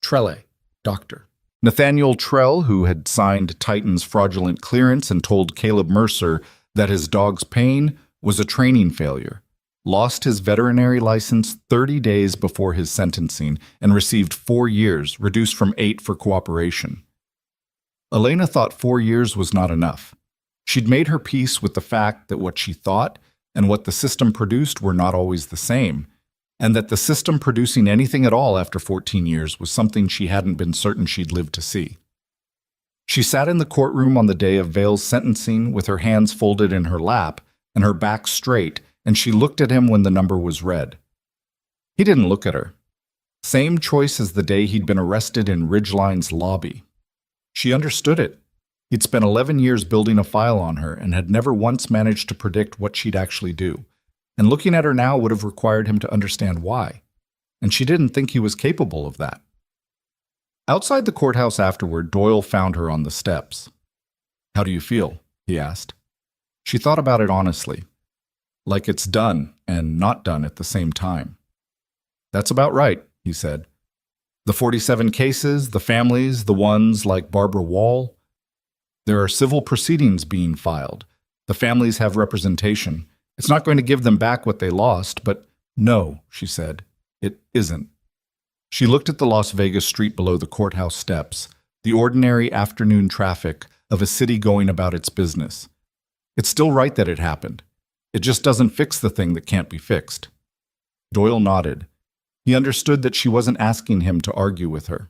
Trelle, doctor. Nathaniel Trell, who had signed Titan's fraudulent clearance and told Caleb Mercer that his dog's pain was a training failure, lost his veterinary license 30 days before his sentencing and received 4 years, reduced from 8 for cooperation. Elena thought 4 years was not enough. She'd made her peace with the fact that what she thought and what the system produced were not always the same, and that the system producing anything at all after 14 years was something she hadn't been certain she'd live to see. She sat in the courtroom on the day of Vail's sentencing with her hands folded in her lap and her back straight, and she looked at him when the number was read. He didn't look at her. Same choice as the day he'd been arrested in Ridgeline's lobby. She understood it. He'd spent 11 years building a file on her and had never once managed to predict what she'd actually do. And looking at her now would have required him to understand why. And she didn't think he was capable of that. Outside the courthouse afterward, Doyle found her on the steps. "How do you feel?" he asked. She thought about it honestly. Like it's done and not done at the same time. "That's about right," he said. "The 47 cases, the families, the ones like Barbara Wall. There are civil proceedings being filed. The families have representation. It's not going to give them back what they lost, but no," she said, "it isn't." She looked at the Las Vegas street below the courthouse steps, the ordinary afternoon traffic of a city going about its business. It's still right that it happened. It just doesn't fix the thing that can't be fixed. Doyle nodded. He understood that she wasn't asking him to argue with her.